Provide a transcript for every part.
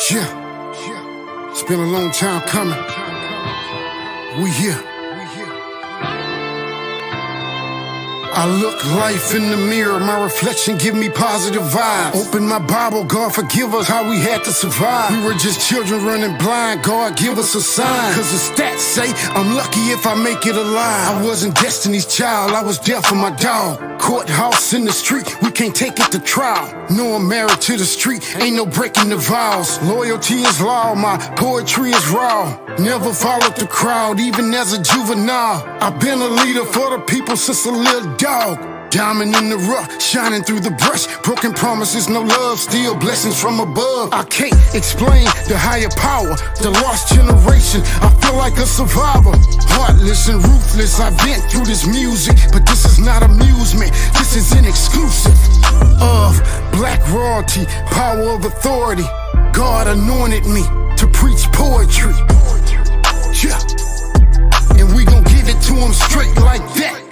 Yeah, it's been a long time coming. We here. I look life in the mirror, my reflection give me positive vibes. Open my Bible, God forgive us how we had to survive. We were just children running blind, God give us a sign. Cause the stats say I'm lucky if I make it alive. I wasn't Destiny's child, I was there for my dog. Courthouse in the street, we can't take it to trial. No, I'm married to the street, ain't no breaking the vows. Loyalty is law, my poetry is raw. Never followed the crowd, even as a juvenile. I've been a leader for the people since a little dog. Diamond in the rough, shining through the brush. Broken promises, no love, still blessings from above. I can't explain the higher power, the lost generation. I feel like a survivor, heartless and ruthless. I've been through this music, but this is not amusement. This is an exclusive of black royalty, power of authority. God anointed me to preach poetry. Yeah, and we gon' give it to him straight like that.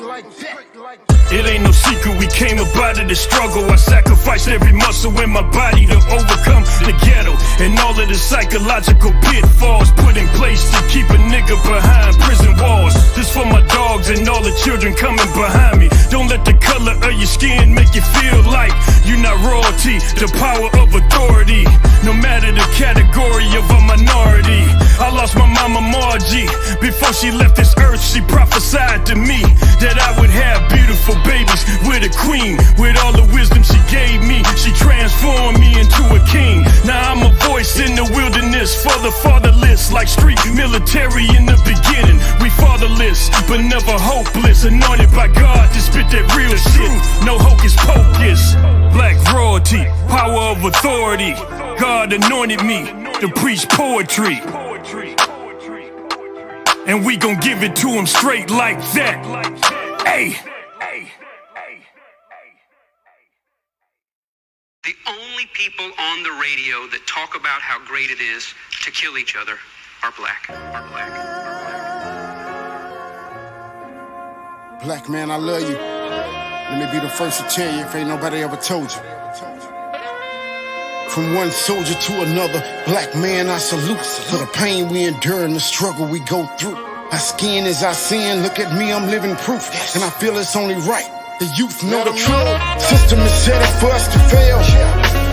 It ain't no secret we came up out of the struggle. I sacrificed every muscle in my body to overcome the ghetto and all of the psychological pitfalls put in place to keep a nigga behind prison walls. This for my dogs and all the children coming behind me. Don't let the color of your skin make you feel like you're not royalty. The power of authority, no matter the category of a minority. I lost my mama Margie before she left this earth. She prophesied to me that I would have beautiful babies with a queen. With all the wisdom she gave me, she transformed me into a king. Now I'm a voice in the wilderness for the fatherless. Like street military in the beginning, we fatherless but never hopeless. Anointed by God to spit that real shit, no hocus pocus. Black royalty, power of authority. God anointed me to preach poetry, and we gon' give it to him straight like that. Hey. The only people on the radio that talk about how great it is to kill each other are black. Black man, I love you. Let me be the first to tell you if ain't nobody ever told you. From one soldier to another, black man, I salute. For the pain we endure and the struggle we go through. Our skin is our sin, look at me, I'm living proof. And I feel it's only right, the youth know the truth. System is set up for us to fail.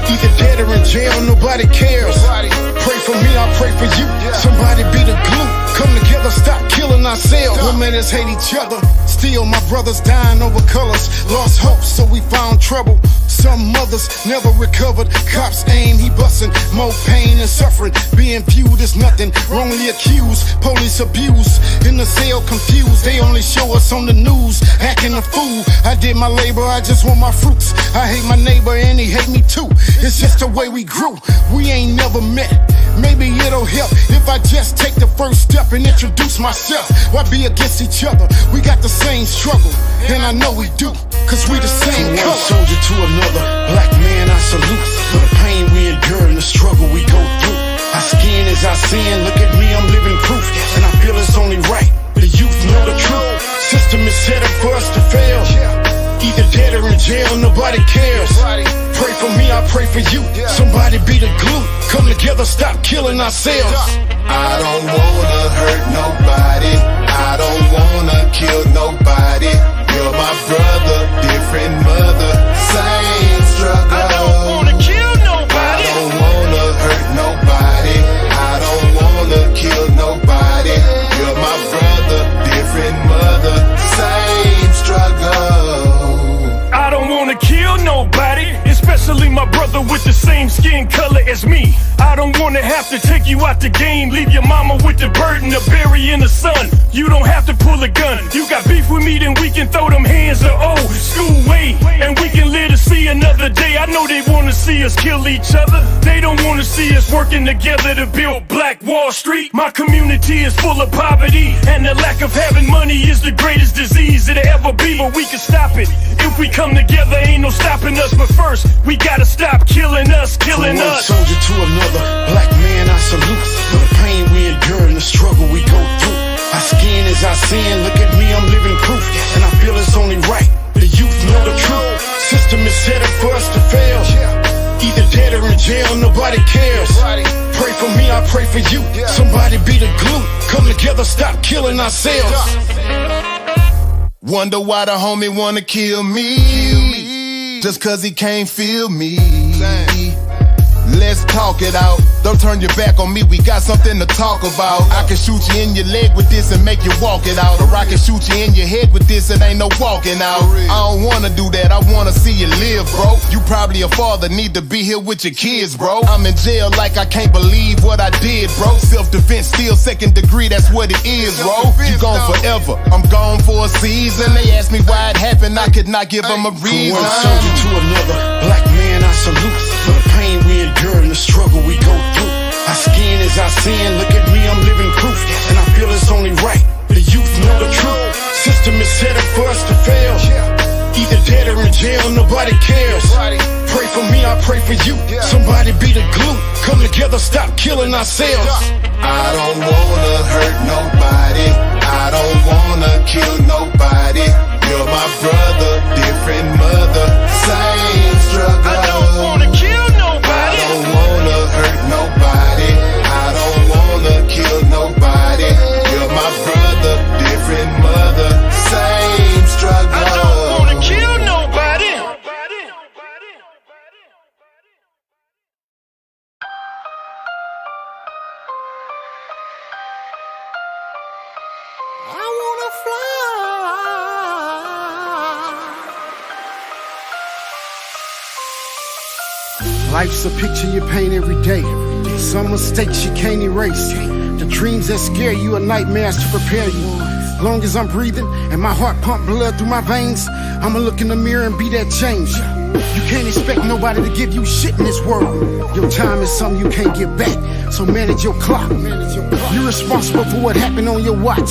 Either dead or in jail, nobody cares. Pray for me, I pray for you. Somebody be the glue. Come together, stop killing ourselves. Women us hate each other. Still, my brothers dying over colors. Lost hope, so we found trouble. Some mothers never recovered. Cops aim, he bustin'. More pain and suffering. Being viewed as nothing. Wrongly accused. Police abuse. In the cell confused. They only show us on the news. Acting a fool. I did my labor, I just want my fruits. I hate my neighbor and he hate me too. It's just the way we grew. We ain't never met. Maybe it'll help if I just take the first step and introduce myself. Why be against each other? We got the same struggle, and I know we do, cause we the same color. One soldier to another, black man, I salute. For the pain we endure and the struggle we go through. Our skin is our sin, look at me, I'm living proof. And I feel it's only right, the youth know the truth. System is set up for us to fail. Either dead or in jail, nobody cares. Pray for me, I pray for you. Somebody be the glue. Come together, stop killing ourselves. I don't wanna hurt nobody. I don't wanna kill nobody. You're my brother, different mother, same struggle. I don't wanna kill nobody. I don't wanna hurt nobody. I don't wanna kill nobody. You're my brother, different mother, same struggle. I don't wanna kill nobody, especially my brother with the same skin color as me. I don't wanna have to take you out the game, leave your mama with the burden of burying the son. You don't have to pull a gun. You got beef with me, then we can throw them hands the old school way, and we can live to see another day. I know they wanna see us kill each other. They don't wanna see us working together to build Black Wall Street. My community is full of poverty, and the lack of having money is the greatest disease it'll ever be. But we can stop it if we come together. Ain't no stopping us. But first, we gotta stop killing us, killing us. From one soldier to another, black man, I salute. For the pain we endure and the struggle we go through. Our skin is our sin, look at me, I'm living proof. And I feel it's only right, the youth know the truth. System is set up for us to fail. Either dead or in jail, nobody cares. Pray for me, I pray for you. Somebody be the glue. Come together, stop killing ourselves. Wonder why the homie wanna kill me. Just cause he can't feel me. Let's talk it out. Don't turn your back on me, we got something to talk about. I can shoot you in your leg with this and make you walk it out. Or I can shoot you in your head with this, it ain't no walking out. I don't wanna do that, I wanna see you live, bro. You probably a father, need to be here with your kids, bro. I'm in jail like I can't believe what I did, bro. Self-defense, still second degree, that's what it is, bro. You gone forever, I'm gone for a season. They asked me why it happened, I could not give them a reason. From one soldier to another, black man I salute. For the pain we endure and the struggle we go through. Our skin is our sin, look at me, I'm living proof. And I feel it's only right, the youth know the truth. System is set up for us to fail. Either dead or in jail, nobody cares. Pray for me, I pray for you. Somebody be the glue. Come together, stop killing ourselves. I don't wanna hurt nobody. I don't wanna kill nobody. You're my brother, different mother, same struggle. I don't wanna kill nobody. I don't wanna hurt nobody. I don't wanna kill nobody. You're my brother, different mother, same struggle. I don't wanna kill nobody. I wanna fly. Life's a picture you paint every day. Some mistakes you can't erase. The dreams that scare you are nightmares to prepare you. Long as I'm breathing and my heart pump blood through my veins, I'ma look in the mirror and be that change. You can't expect nobody to give you shit in this world. Your time is something you can't get back, so manage your clock. You're responsible for what happened on your watch,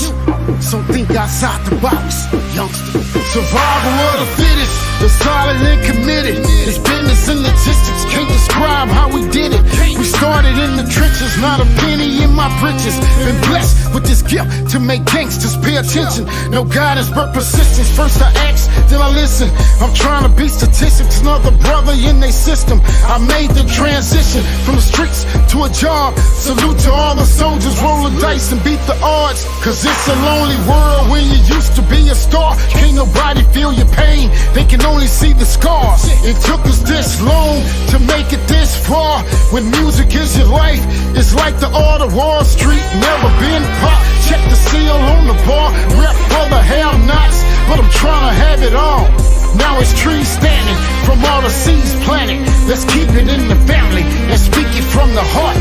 so think outside the box, youngster. Survival of the fittest, the solid and committed. This business and logistics can't describe how we did it. We started in the trenches, not a penny in my britches. Been blessed with this gift to make gangsters pay attention. No guidance but persistence. First I ask, then I listen. I'm trying to beat statistics, another brother in their system. I made the transition from the streets to a job. Salute to all the soldiers, roll the dice and beat the odds. Cause it's a lonely world when you used to be a star. Can't nobody feel your pain, they can only see the scars. It took us this long to make it this far. When music is your life, it's like the order Wall Street, never been popped. Check the seal on the bar, rep for the have-nots, but I'm trying to have it all. Now it's trees standing from all the seeds planted. Let's keep it in the family and speak it from the heart.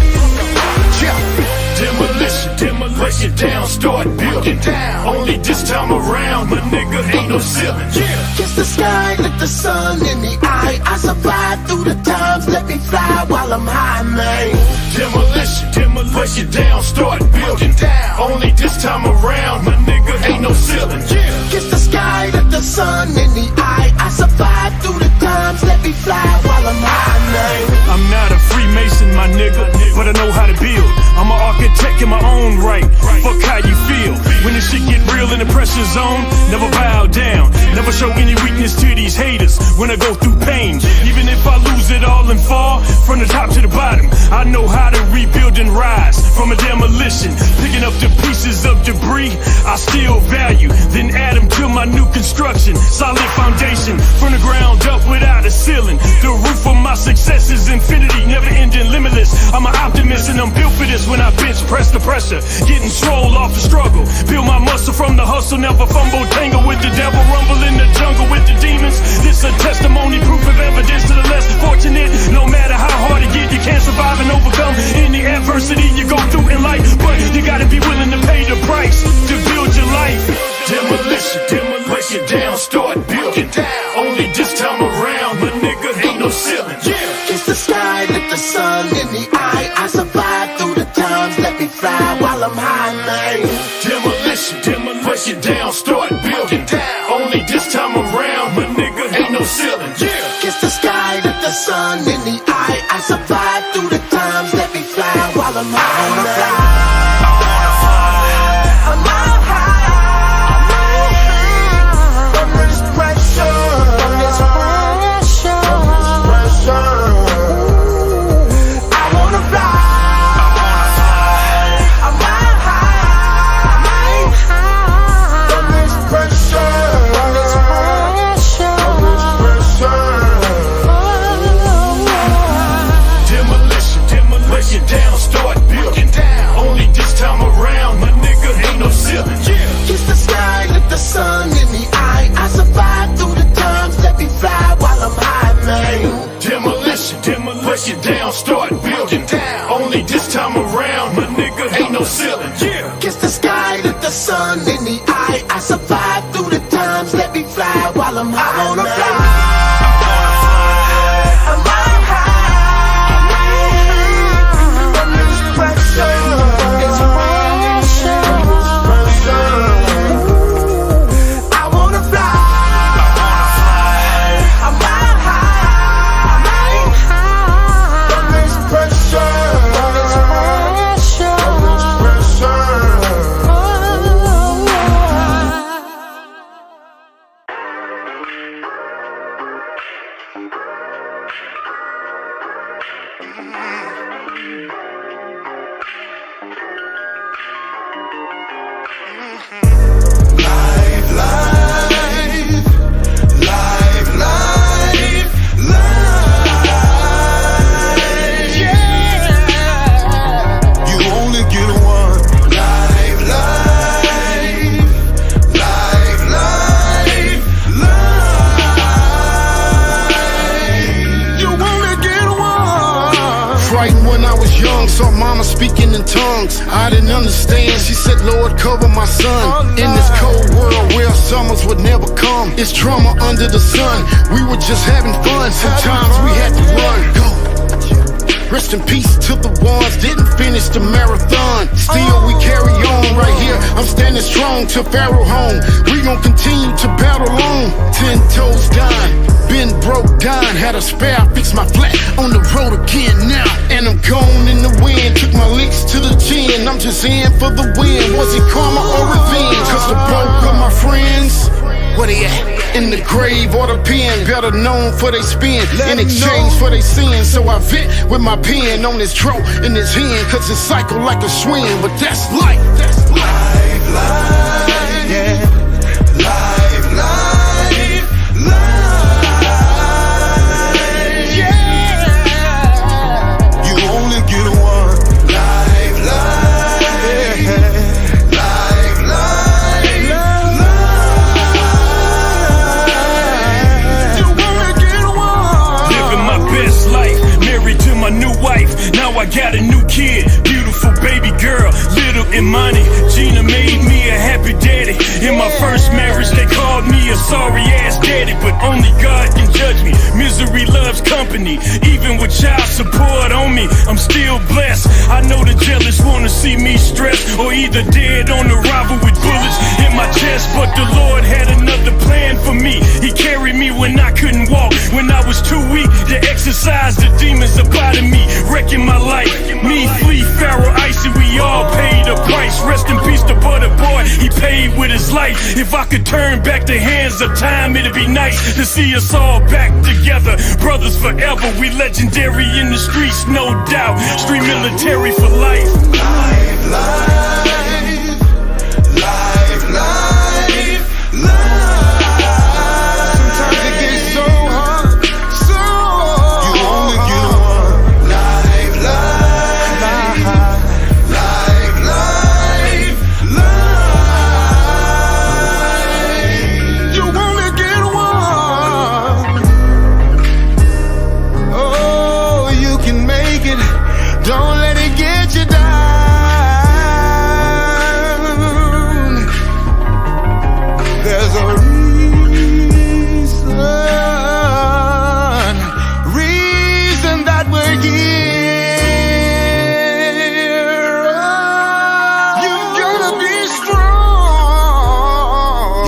Demolition, demolition, down, start building. Only this time around, my nigga, ain't no ceiling. Kiss the sky, look the sun in the eye. I survived through the times, let me fly while I'm high, man. Demolition, demolition, down, start building. Only this time around, my nigga, ain't no ceiling. Kiss the sky, look the sun in the eye. I survived through the times, let me fly while I'm high, man. I'm not a Freemason, my nigga, but I know how to build. I'm an architect in my own right. Fuck how you feel. When the shit get real in the pressure zone, never bow down. Never show any weakness to these haters when I go through pain. Even if I lose it all and fall from the top to the bottom, I know how to rebuild and rise from a demolition. Picking up the pieces of debris I still value, then add them to my new construction. Solid foundation from the ground up without a ceiling. The roof of my success is infinity, never ending, limitless. I'm an optimist and I'm built for this. When I bench press the pressure, getting swole off the struggle. Build my muscle from the hustle, never fumble. Tangle with the devil, rumble in the jungle with the demons. This a testimony, proof of evidence to the less fortunate. No matter how hard it get, you can't survive and overcome any adversity you go through in life. But you gotta be willing to pay the price to build your life. Demolition, demolition, down, start building. Only this time around, my nigga, ain't no ceiling. Kiss the sky, look the sun in the eye. I survived through the times, let me fly while I'm high, man. Demolition, demolition, down, start building. Only this time around, my nigga, ain't no ceiling. Kiss the sky, look the sun in the eye. I survived through the times, let me fly while I'm high, man. bust you down, start building. Only this time around, my nigga, ain't no ceiling. Yeah. Kiss the sky, look the sun in the eye. I survive through the times, let me fly while I'm high. I wanna fly. Speaking in tongues, I didn't understand. She said, Lord, cover my son. In this cold world where summers would never come, it's drama under the sun. We were just having fun. Sometimes we had to run. Go. Rest in peace to the ones didn't finish the marathon. Still we carry on right here. I'm standing strong to Pharaoh home. We gon' continue to battle on. 10 toes down, been broke down. Had a spare, fix my flat on the road again now. And I'm gone in the wind. Took my licks to the chin. I'm just in for the win. Was it karma or revenge? Cause the broke of my friends, where they at? In the grave or the pen, better known for they spin. In exchange for they sin. So I vent with my pen on this throat in his hand. Cause it's cycle like a swing, but that's life. That's life. Life, yeah. Life, life, life, yeah. You only get one. Life, life, yeah. My new wife, now I got a new kid. Beautiful baby girl, little Imani. Gina made me a happy daddy. In my first marriage, they called me a sorry ass daddy, but only God can judge me. Misery loves company, even with child support on me. I'm still blessed. I know the jealous wanna see me stressed, or either dead on arrival with bullets in my chest. But the Lord had another plan for me. He carried me when I couldn't walk, when I was too weak to exercise the demons about me, wrecking my life. Me, Flea, Pharaoh, Icey, we all paid a price. Rest in peace to Butter Boy, he paid with his life. If I could turn back the hands of time, it'd be nice to see us all back together. Brothers forever, we legendary in the streets, no doubt. Street military for life. Life, life, life, life, life. Sometimes it gets so hard, so hard.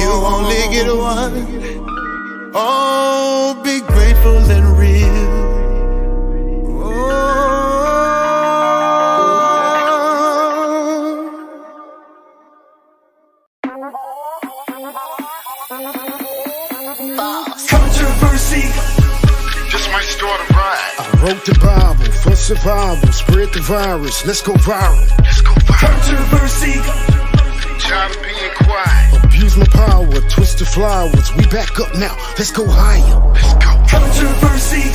You only get one. Oh, be grateful and real. Controversy. Just might start a ride. I wrote the Bible for survival. Spread the virus. Let's go viral. Let's go viral. Controversy. Tired of being quiet. Abuse my power. Twist the flowers. We back up now. Let's go higher. Let's go. Controversy.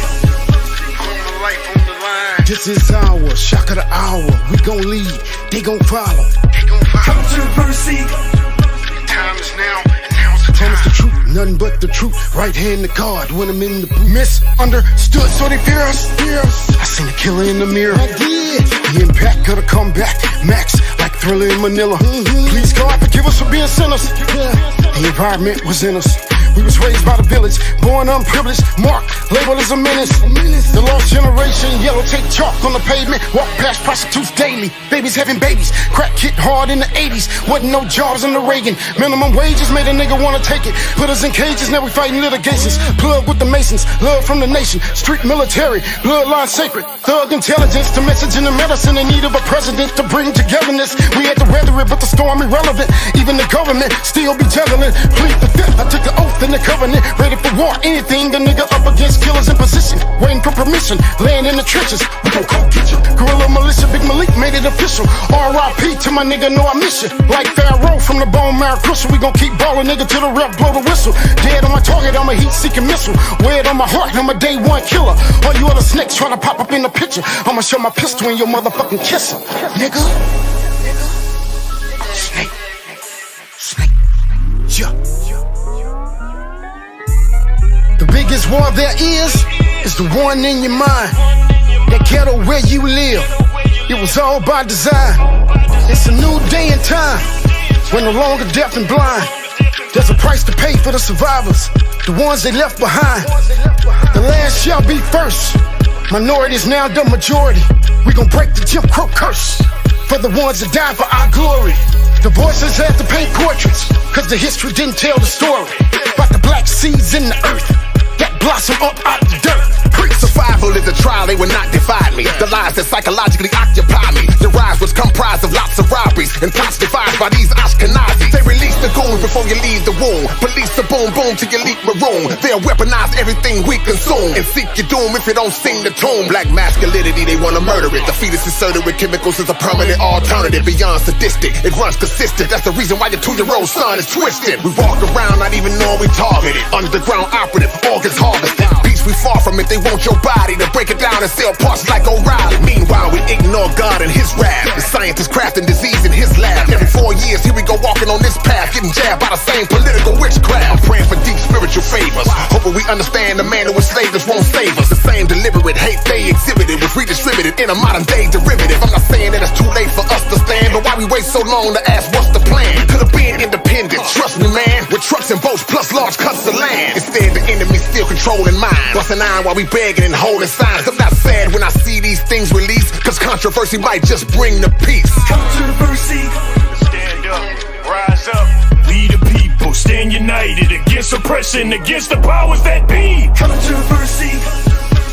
On the life on the line. This is our shock of the hour. We gon' lead. They gon' follow. They gon' follow. Controversy. Time is now. And now's the time. Tell us the truth. Nothing but the truth, right hand to God when I'm in the booth. Misunderstood, so they fear us. I seen a killer in the mirror. I did. The impact of the comeback, max like Thriller in Manila. Please God forgive us for being sinners. The environment was in us. We was raised by the village, born unprivileged, marked, labeled as a menace. The lost generation, yellow tape chalk on the pavement, walk past prostitutes daily, babies having babies, crack hit hard in the 80s, wasn't no jobs in the Reagan, minimum wages made a nigga wanna take it, put us in cages, now we fighting litigations, plug with the Masons, love from the nation, street military, bloodline sacred, thug intelligence, the message in the medicine in need of a president to bring togetherness. We had to weather it, but the storm irrelevant, even the government still be juggling, plead the fifth, I took the oath in the covenant, ready for war, anything the nigga up against, killers in position, waiting for permission, laying in the trenches, we gon' come get you. Guerrilla militia, Big Malik made it official, R.I.P. to my nigga, know I miss you. Like Pharaoh from the bone marrow crystal, we gon' keep ballin', nigga, till the rep blow the whistle. Dead on my target, I'm a heat-seeking missile, weighed on my heart, I'm a day one killer. All you other snakes trying to pop up in the picture, I'ma show my pistol in your motherfucking kisser, nigga. Snake, yeah. The biggest war there is the one in your mind. That ghetto where you live, it was all by design. It's a new day and time, we're no longer deaf and blind. There's a price to pay for the survivors, the ones they left behind. The last shall be first, minorities now the majority. We gon' break the Jim Crow curse, for the ones that died for our glory. The voices had to paint portraits, cause the history didn't tell the story about the black seeds in the earth that blossom up out the dirt. Survival is a trial, they will not divide me. The lies that psychologically occupy me. The rise was comprised of lots of robberies and plots devised by these Ashkenazis. They release the goons before you leave the womb. Police the boom boom till you leap maroon. They'll weaponize everything we consume and seek your doom if you don't sing the tune. Black masculinity, they wanna murder it. The fetus inserted with chemicals is a permanent alternative beyond sadistic. It runs consistent, that's the reason why your 2-year-old son is twisted. We walk around not even knowing we targeted. Underground operative, organs harvested. Peace we far from it, they want your body to break it down and sell parts like O'Reilly. Meanwhile, we ignore God and his wrath. The scientists crafting disease in his lab. Every 4 years, here we go walking on this path, getting jabbed by the same political witchcraft. I'm praying for deep spiritual favors, hoping we understand the man who enslaved us won't save us. The same deliberate hate they exhibited was redistributed in a modern day derivative. I'm not saying that it's too late for us to stand, but why we wait so long to ask what's the plan? Could have been independent, trust me man, with trucks and boats plus large cuts of land. Instead, the enemy's still controlling mine, busting iron while we begging and holding signs. I'm not sad when I see these things released, cause controversy might just bring the peace. Controversy, stand up, rise up. We the people stand united against oppression, against the powers that be. Controversy,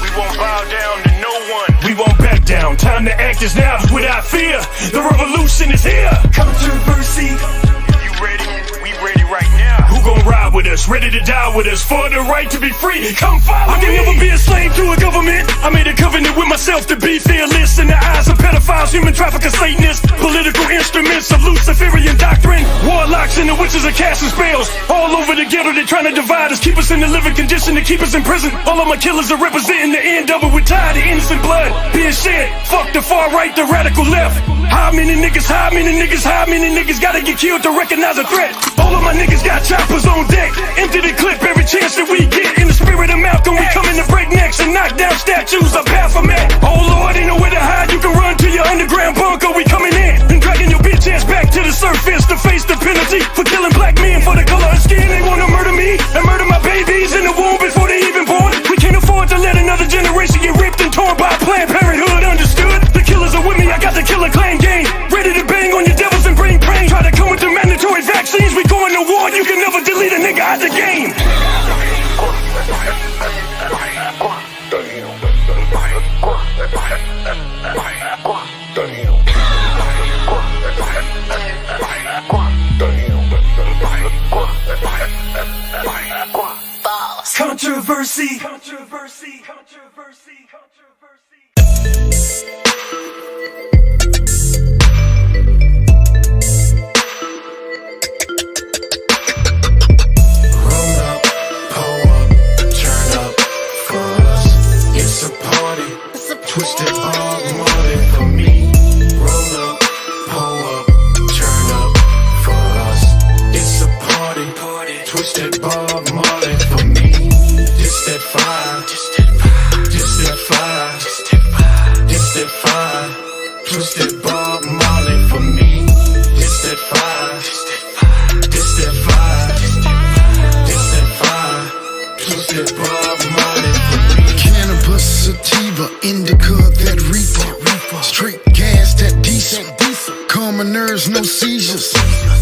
we won't bow down to no one, we won't back down. Time to act is now without fear. The revolution is here. Controversy, if you ready, we ready right now. Who gon' ride with us, ready to die with us, for the right to be free? Come follow me. I can never be a slave to a government. I made a covenant with myself to be fearless in the eyes of pedophiles, human traffickers, Satanists, political instruments of Luciferian doctrine, warlocks and the witches are casting spells all over the ghetto. They're trying to divide us, keep us in the living condition, to keep us in prison. All of my killers are representing the end of it. We're tired of innocent blood being shed. Fuck the far right, the radical left. How many niggas gotta get killed to recognize a threat? All of my niggas got choppers on deck, empty the clip every chance that we get. In the spirit of Malcolm, we coming to break necks and knock down statues of Baphomet. Oh Lord, ain't nowhere to hide, you can run to your underground bunker. We coming in and dragging your bitch ass back to the surface to face the penalty for killing black men for the color of skin. They wanna murder me and murder my babies in the womb before they even born. We can't afford to let another generation get ripped and torn by Planned Parenthood, understood? The killers are with me, I got the killer clan gang, ready to bang on your devils and bring pain. Try to come with the mandatory vaccines, we going to war. You can never delete a nigga out the game. Controversy. Controversy. Controversy. Controversy. Roll up, pull up, turn up for us. It's a party, twisted all morning for me. Roll up, pull up, turn up for us. It's a party, twisted all morning. Twisted Bob Marley for me. It's that fire. It's that fire. It's that fire. Twisted Bob Marley for me. Cannabis, sativa, indica, that reaper. Straight gas, that diesel. Calm nerves, no seizures.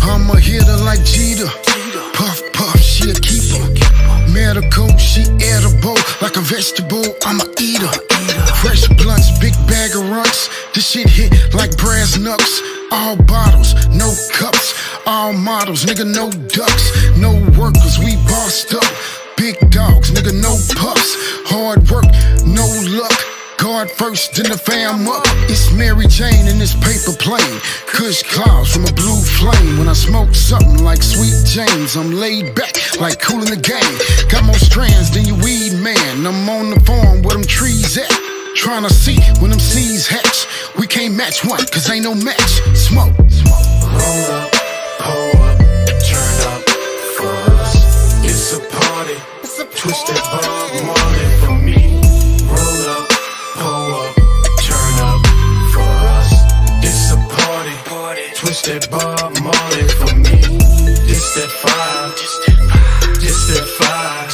I'm a hitter like Jeter. Puff, puff, she a keeper. Medical, she edible. Like a vegetable, I'm a eater. Fresh blunts, big bag of runts. This shit hit like brass knucks. All bottles, no cups. All models, nigga, no ducks. No workers, we bossed up. Big dogs, nigga, no pups. Hard work, no luck. God first, then the fam up. It's Mary Jane in this paper plane. Kush clouds from a blue flame. When I smoke something like Sweet James, I'm laid back like Kool in the Game. Got more strands than your weed man. I'm on the farm where them trees at. Tryna see when them seeds hatch. We can't match one, cause ain't no match. Smoke. Roll up, pull up, turn up for us. It's a party. Twisted Bob Marley for me. Roll up, pull up, turn up for us. It's a party. Twisted Bob Marley for me. It's that fire. It's that fire.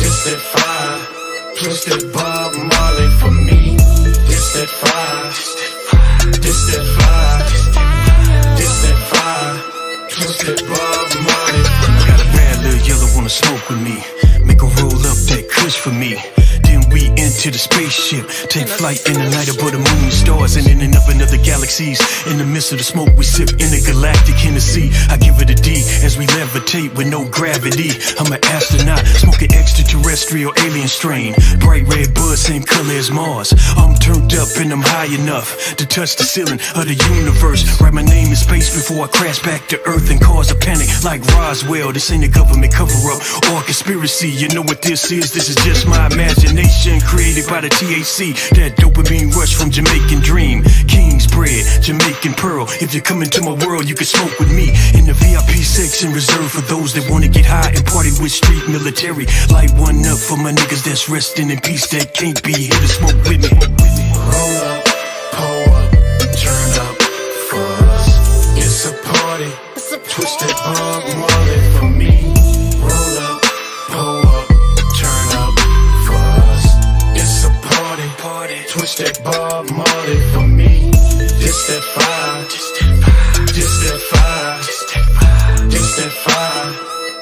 It's that fire. Twisted Bob Marley for me. It's that fire. It's that fire. It's that fire. Twisted Bob Marley for me. Got a bad little yellow wanna smoke with me. Make her roll up that kush for me. Then we enter the spaceship, take flight in the night above the moon, stars, and in and up in other galaxies. In the midst of the smoke, we sip intergalactic Hennessy. I give it a D as we levitate with no gravity. I'm an astronaut, smoking extraterrestrial alien strain. Bright red bud, same color as Mars. I'm turned up and I'm high enough to touch the ceiling of the universe. Write my name in space before I crash back to Earth and cause a panic like Roswell. This ain't a government cover-up or a conspiracy. You know what this is? This is just my imagination created by the THC. That dopamine rush from Jamaican dream. King's bread, Jamaican pearl. If you come into my world, you can smoke with me. In the VIP section reserved for those that wanna get high and party with street military. Light one up for my niggas that's resting in peace that can't be here to smoke with me. Roll up, pull up, turn up for us. It's a party. Twisted Bob Marley for me. Roll up, pull up, turn up for us. It's a party. Twisted Bob Marley for me. It's that fire. It's that fire. It's that fire.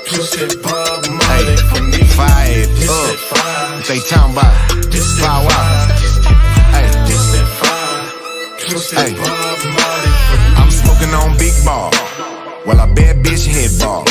Twisted Bob Marley for me. Fired It's up. that fire. They talking about It's that Bow Wow. fire. Hey, It's that fire. Twisted Hey. Bob Marley for me. I'm smoking on big ball while I bad bitch head ball.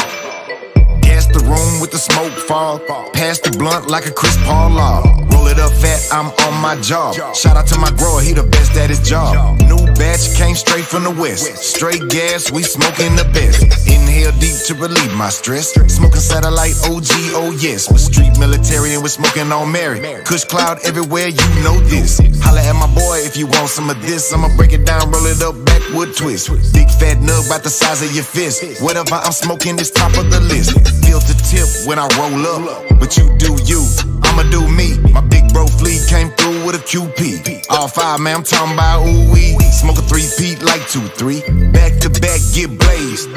Gas the room with the smoke fall. Pass the blunt like a Chris Paul law. Roll it up fat, I'm on my job. Shout out to my grower, he the best at his job. New batch came straight from the west. Straight gas, we smoking the best. Inhale deep to relieve my stress. Smoking satellite OG, oh yes. With street military and we're smoking on Mary. Kush cloud everywhere, you know this. Holla at my boy if you want some of this. I'ma break it down, roll it up, backwood twist. Big fat nug about the size of your fist. Whatever I'm smoking is top of the list. Feel the tip when I roll up, but you do you, I'ma do me. My big bro Flea came through with a QP. All five, man, I'm talking about ooh-wee. Smoke a 3-peat like 2-3. Back to back, get blazed.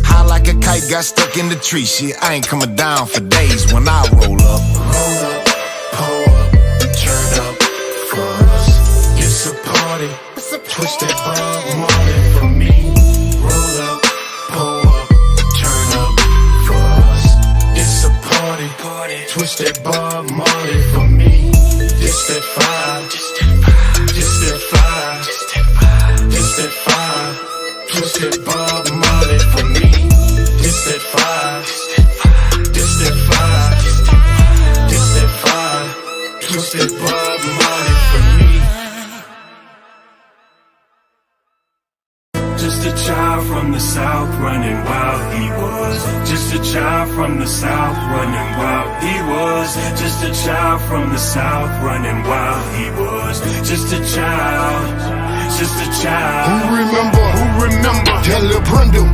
High like a kite, got stuck in the tree. Shit, I ain't coming down for days when I roll up. Roll up, pull up, turn up for us. It's a party. Twisted Bob Marley for me. Roll up, pull up, turn up for us. It's a party. Twisted Bob Marley for me. It's that fire. It's that fire. It's that fire. Twisted Bob Marley for me. It's that fire. It's that fire. It's that fire. Twisted Bob Marley for me. Just a child from the south running wild he was. Just a child from the south running wild he was. Just a child from the south running wild he was. Just a child, just a child. Who remember that Lil Brindle,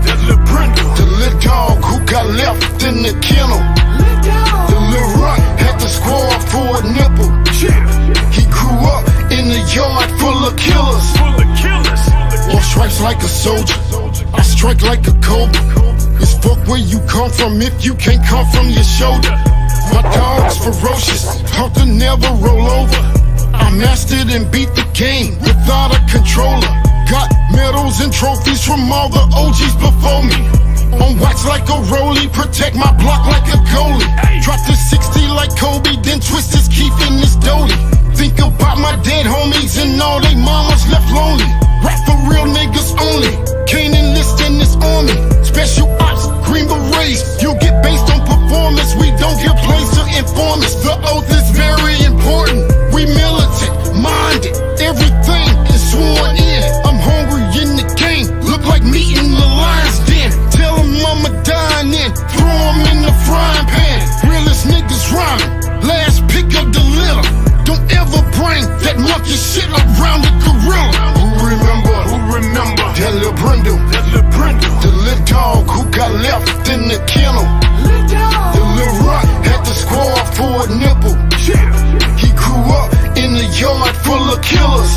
the Lil Dog who got left in the kennel. The Lil Runt had the squad for a nipple. He grew up in the yard full of killers. just like a soldier. I strike like a cobra. It's fuck where you come from if you can't come from your shoulder. My dog's ferocious, taught to never roll over. I mastered and beat the game without a controller. Got medals and trophies from all the OGs before me. On wax like a rollie, protect my block like a goalie. Drop to 60 like Kobe, then twist his Keith in his dolly. Think about my dead homies and all they mamas left lonely. Rap for real niggas only, can't enlist in this army. Special ops, green berets, you get based on performance. We don't give place to informants, the oath is very important. We militant, minded, everything is sworn in. I'm hungry in the game, look like meat in the lion's den. Tell them I'ma dine in, throw them in the frying pan. Realest niggas rhyming, last pick of the litter. Don't ever bring that monkey shit around the gorilla. Who remember that Lil Brindle, the Lil Dog who got left in the kennel. The Lil Rock had to squad for a nipple. He grew up in the yard full of killers.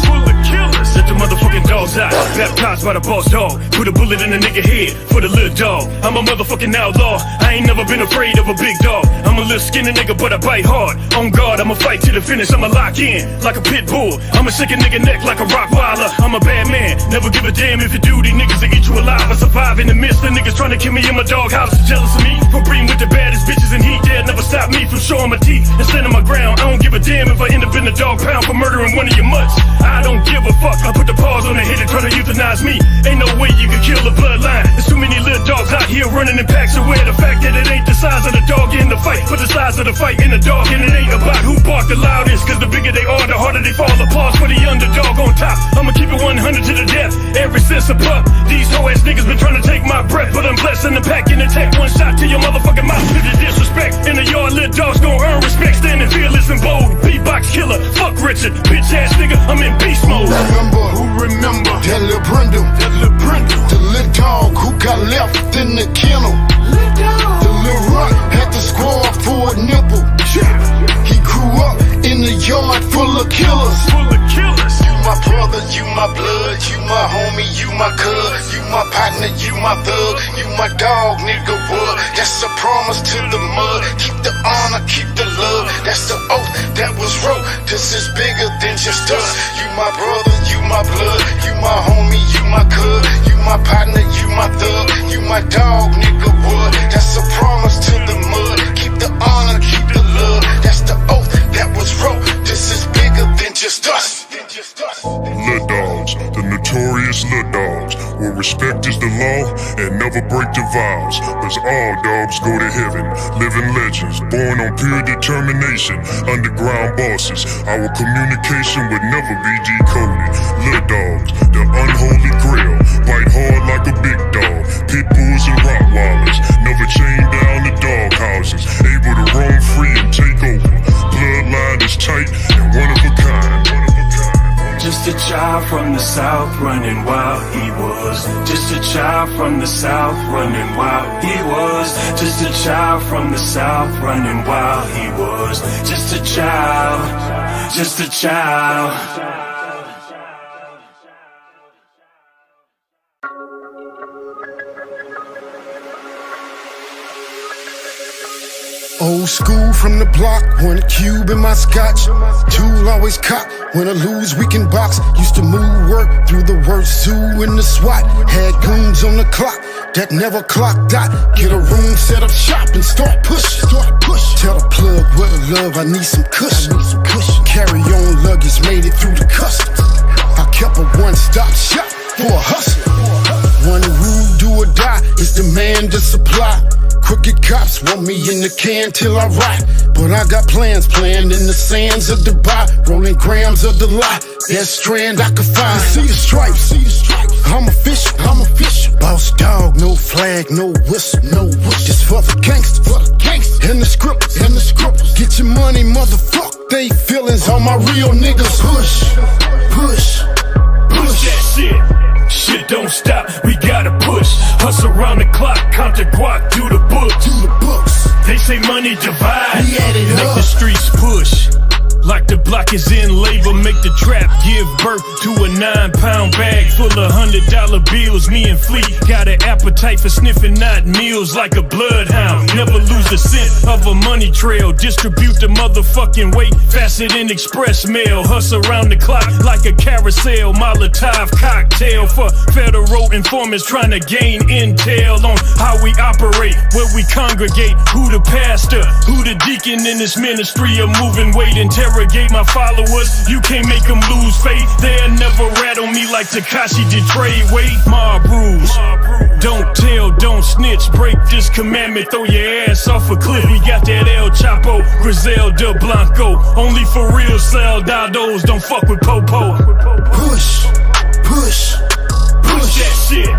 Let the motherfucking dogs out. Baptized by the boss dog. Put a bullet in a nigga head for the Lil Dog. I'm a motherfucking outlaw. I ain't never been afraid of a big dog. I'm a little skinny nigga, but I bite hard. On guard, I'ma fight to the finish. I'ma lock in like a pit bull. I'ma shake a nigga neck like a Rottweiler. I'm a bad man. Never give a damn if you do. These niggas that eat you alive. I survive in the midst of niggas trying to kill me in my doghouse. Jealous of me for breeding with the baddest bitches, and he dare never stop me from showing my teeth and standing my ground. I don't give a damn if I end up in the dog pound for murdering one of your mutts. I don't give a fuck. I put the paws on the head and try to euthanize me. Ain't no way you can kill the bloodline. There's too many little dogs out here running in packs. Aware the fact that it ain't the size of the dog in the fight, but the size of the fight in the dog. And it ain't about who barked the loudest, cause the bigger they are, the harder they fall. Applause for the underdog on top. I'ma keep it 100 to the death. Ever since a pup, these hoe ass niggas been trying to take my breath, but I'm blessed in the pack in the tech. One shot to your motherfucking mouth to the disrespect. In the yard, little dogs gon' earn respect. Standing fearless and bold. Beatbox killer, fuck Richard, bitch ass nigga. I'm in beast mode. Who remember that Lil Brindle, the Lil Dog who got left in the kennel. The Lil Rock had to squad for a nipple. He grew up in the yard full of killers. You my brother, you my blood, you my homie, you my cuz, you my partner, you my thug, you my dog, nigga, what? That's a promise to the mud. Keep the honor, keep the love. That's the oath that was wrote. This is bigger than just us. You my brother, you my blood, you my homie, you my cuz, you my partner, you my thug, you my dog, nigga, what? That's a promise to the mud. Keep the honor, keep the love. That's the oath that was wrote. This is bigger than just us. Lil Dogs, the notorious Lil Dogs, where respect is the law and never break the vows. Cause all dogs go to heaven, living legends, born on pure determination, underground bosses. Our communication would never be decoded. Lil Dogs, the unholy grail, bite hard like a big dog. Pit bulls and Rottweilers, never chained down the dog houses, able to roam free and take over. Bloodline is tight and one of a kind. Just a child from the south running wild, he was. Just a child from the south running wild, he was. Just a child from the south running wild, he was. Just a child, just a child. Old school from the block, want a cube in my scotch. Tool always cock, when I lose we can box. Used to move work through the worst zoo in the SWAT. Had goons on the clock that never clocked out. Get a room, set up shop and start push. Tell the plug where the love, I need some cushion. Carry on luggage, made it through the customs. I kept a one-stop shop for a hustle. One rule, do or die, is demand to supply. Crooked cops want me in the can till I rot. But I got plans planned in the sands of Dubai. Rolling grams of the lie, best strand I could find. See the stripes, I'm official. Boss dog, no flag, no whistle, Just for the gangsters, and the scribbles, Get your money, motherfucker. They feelings on my real niggas. Push that shit. Shit don't stop, we gotta push. Hustle around the clock, count the guac, do the books. They say money divide, make the streets push. Like the block is in labor, make the trap give give birth to a 9-pound bag full of $100 bills. Me and Fleet got an appetite for sniffing out meals like a bloodhound. Never lose a scent of a money trail. Distribute the motherfucking weight faster than express mail. Hustle around the clock like a carousel. Molotov cocktail for federal informants trying to gain intel on how we operate, where we congregate, who the pastor, who the deacon in this ministry of moving weight. Interrogate my followers, you can't make them lose faith. They'll never rat on me like Tekashi did trade weight. Mob rules, don't tell, don't snitch. Break this commandment, throw your ass off a cliff. We got that El Chapo, Griselda Blanco. Only for real soldados, don't fuck with Popo. Push, push, Push that shit.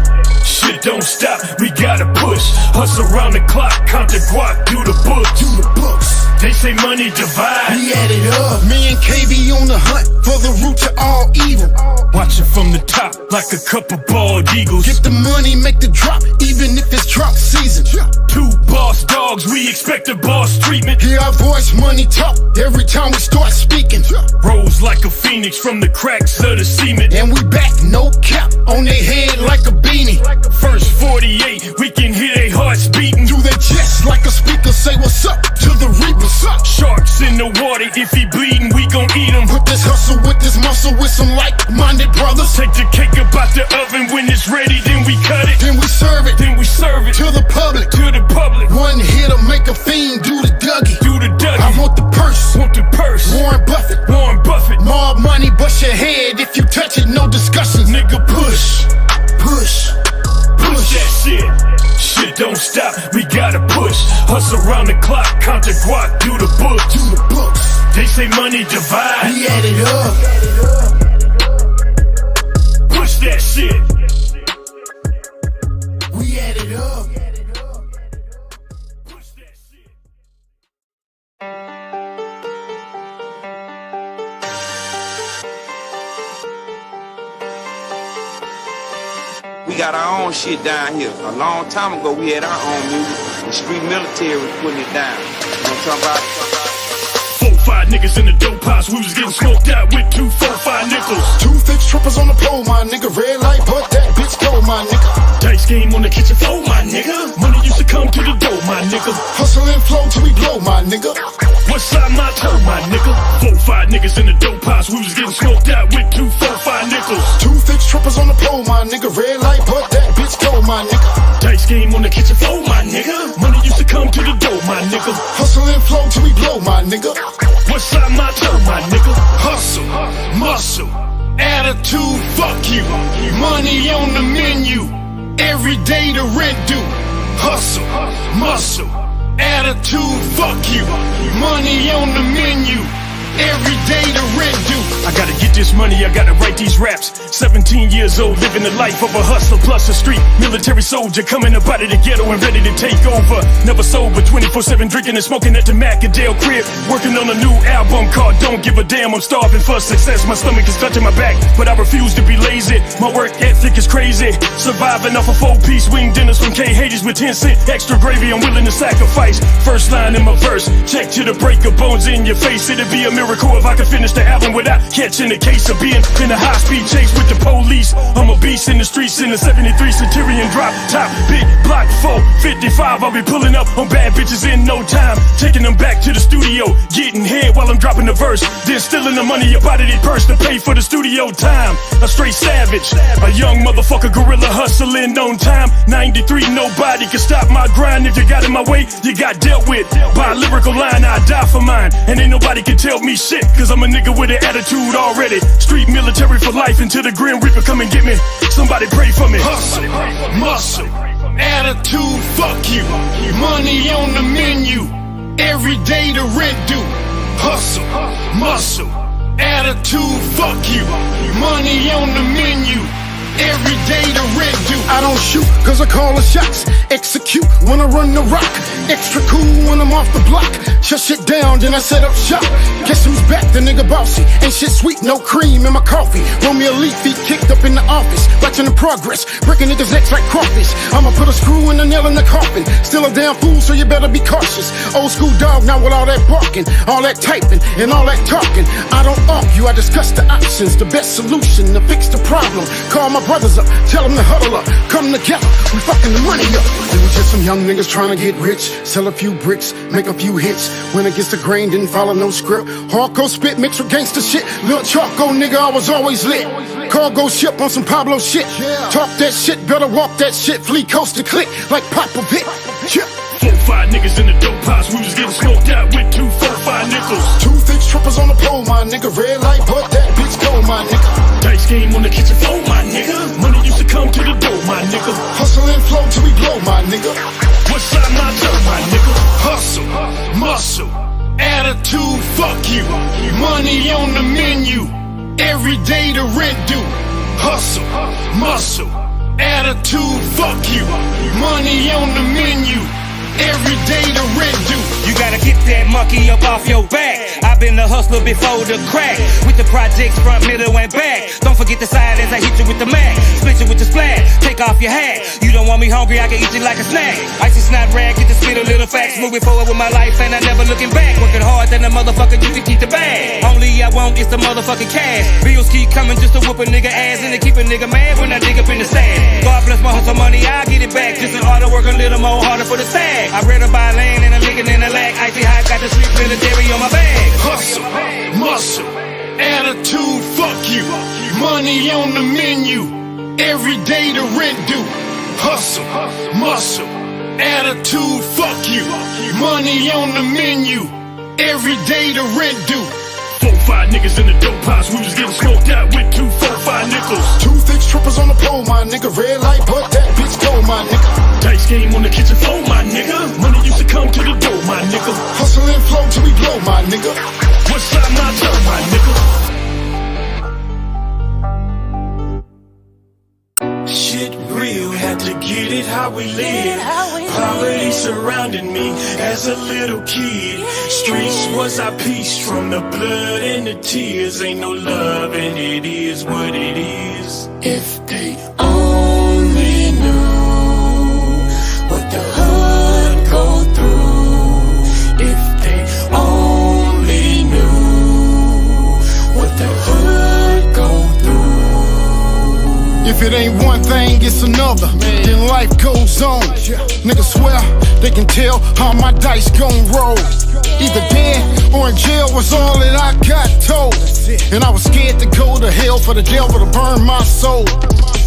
Shit don't stop, we gotta push. Hustle around the clock, count the guac, do the books. do the books. They say money divide. We add it up. Me and KB on the hunt for the root to all evil. Watch it from the top like a couple bald eagles. Get the money, make the drop, even if it's drop season. 2 boss dogs, we expect a boss treatment. Hear our voice, money talk, every time we start speaking. Rose like a phoenix from the cracks of the cement. And we back, no cap, on their head like a beanie. First 48, we can hear their hearts beating. Do their chest like a speaker, say what's up to the reapers. Sharks in the water, if he bleeding, we gon' eat him. Put this hustle with this muscle with some like-minded brothers. Take the cake up out the oven, when it's ready, then we cut it. Then we serve it, Then we serve it to the public. to the public. One hit'll make a fiend do the Dougie. Do the Dougie. I want the purse, Want the purse. Warren Buffett. Warren Buffett. Mob money, bust your head if you touch it, no discussions. Nigga push. Push, Push that shit. Shit don't stop, we gotta push. Hustle around the clock, count the guac, do the books. do the books. They say money divide. We add it up. Push that shit. We add it up. Push that shit. We got our own shit down here. A long time ago, we had our own music. The street military was putting it down. You know what I'm talking about? 4-5 niggas in the dope house, we was getting smoked out with 2 4-5 nickels. 2 thick strippers on the pole, my nigga. Red light, but that bitch go, my nigga. Dice game on the kitchen floor, my nigga. Money used to come to the door, my nigga. Hustle and flow till we blow, my nigga. What's side my toe, my nigga? 4-5 niggas in the dope house, we was getting smoked out with 2 4-5 nickels. 2 thick strippers on the pole, my nigga. Red light, but that bitch go, my nigga. Dice game on the kitchen floor, my nigga. Money used to come to the door, my nigga. Hustle and flow till we blow, my nigga. What's side my toe, my nigga? Hustle, muscle, attitude, fuck you. Money on the menu, every day the rent due. Hustle, muscle, attitude, fuck you. Money on the menu, every day the rent due. I gotta get this money, I gotta write these raps. 17 years old, living the life of a hustler plus a street military soldier, coming up out of the ghetto and ready to take over. Never sober, 24/7 drinking and smoking at the Macadale crib. Working on a new album called Don't Give a Damn. I'm starving for success, my stomach is touching my back, but I refuse to be lazy. My work ethic is crazy, surviving off a 4-piece wing dinners from K. Hades with 10 cent extra gravy. I'm willing to sacrifice. First line in my verse, check to the break of bones in your face. It'd be a miracle if I could finish the album without catching a case of being in a high-speed chase with the police. I'm a beast in the streets in a 73 Centurion drop top, big block 455. I'll be pulling up on bad bitches in no time, taking them back to the studio, getting head while I'm dropping the verse, then stealing the money up out of their purse to pay for the studio time. A straight savage, a young motherfucker, gorilla hustling on time. 93, nobody can stop my grind. If you got in my way, you got dealt with. By a lyrical line, I die for mine, and ain't nobody can tell me shit, cause I'm a nigga with an attitude already. Street military for life until the Grim Reaper come and get me. Somebody pray for me. Hustle, muscle, attitude, fuck you. Money on the menu, every day the rent due. Hustle, muscle, attitude, fuck you. Money on the menu, Every day the rent due. I don't shoot cause I call the shots. Execute when I run the rock. Extra cool when I'm off the block. Shut shit down, then I set up shop. Guess who's back? The nigga bossy. Ain't shit sweet, no cream in my coffee. Roll me a leaf, feet kicked up in the office. Watching the progress, breaking niggas' necks like crawfish. I'ma put a screw in the nail in the coffin. Still a damn fool, so you better be cautious. Old school dog, now with all that barking, all that typing, and all that talking. I don't argue, I discuss the options. The best solution to fix the problem. Call my brothers up, tell them to huddle up. Come together, we fucking the money up. We was just some young niggas trying to get rich. Sell a few bricks, make a few hits. When against the grain, didn't follow no script. Hardcore spit mixed with gangster shit. Lil Charco nigga, I was always lit. Cargo ship on some Pablo shit. Talk that shit, better walk that shit. Flee coast to click like Popovich. 4-5 niggas in the dope house, we was getting smoked out with 2 4-5 nickels. 2 thick strippers on the pole, my nigga. Red light, but that bitch go, my nigga. Dice game on the kitchen floor, my nigga. Money used to come to the door, my nigga. Hustle and flow till we blow, my nigga. What's side my door, my nigga? Hustle, muscle, attitude, fuck you. Money on the menu, every day the rent due. Hustle, muscle, attitude, fuck you. Money on the menu, every day the rent due. You gotta get that monkey up off your back. I've been a hustler before the crack. With the projects front, middle, and back. Don't forget the side as I hit you with the Mac. Split you with the splash, take off your hat. You don't want me hungry, I can eat you like a snack. Icy snot rag, get to spit a little facts. Moving forward with my life and I never looking back. Working hard than a motherfucker, you can keep the bag. Only I want is the motherfucking cash. Bills keep coming just to whoop a nigga ass. And to keep a nigga mad when I dig up in the sand. God bless my hustle money, I'll get it back. Just an order, work a little more harder for the tag. I read about land and a nigga in the lag. Icy high, got the street military on my bag. Hustle, muscle, attitude, fuck you. Money on the menu, every day the rent due. Hustle, muscle, attitude, fuck you. Money on the menu, every day the rent due. 4-5 niggas in the dope house, we was getting smoked out with 2 4-5 nickels. 2 thick strippers on the pole, my nigga. Red light, but that bitch go, my nigga. Dice game on the kitchen floor, my nigga. Money used to come to the door, my nigga. Hustle and flow till we blow, my nigga. What's side my door, my nigga? Shit real, had to get it how we live. Poverty surrounded me as a little kid. Streets was our peace from the blood and the tears. Ain't no love and it is what it is. If they only knew what the hood go through. If they only knew what the hood go through. If it ain't one thing, it's another. Then life goes on. Niggas swear they can tell how my dice gon' roll. Either dead or in jail was all that I got told. And I was scared to go to hell for the devil to burn my soul.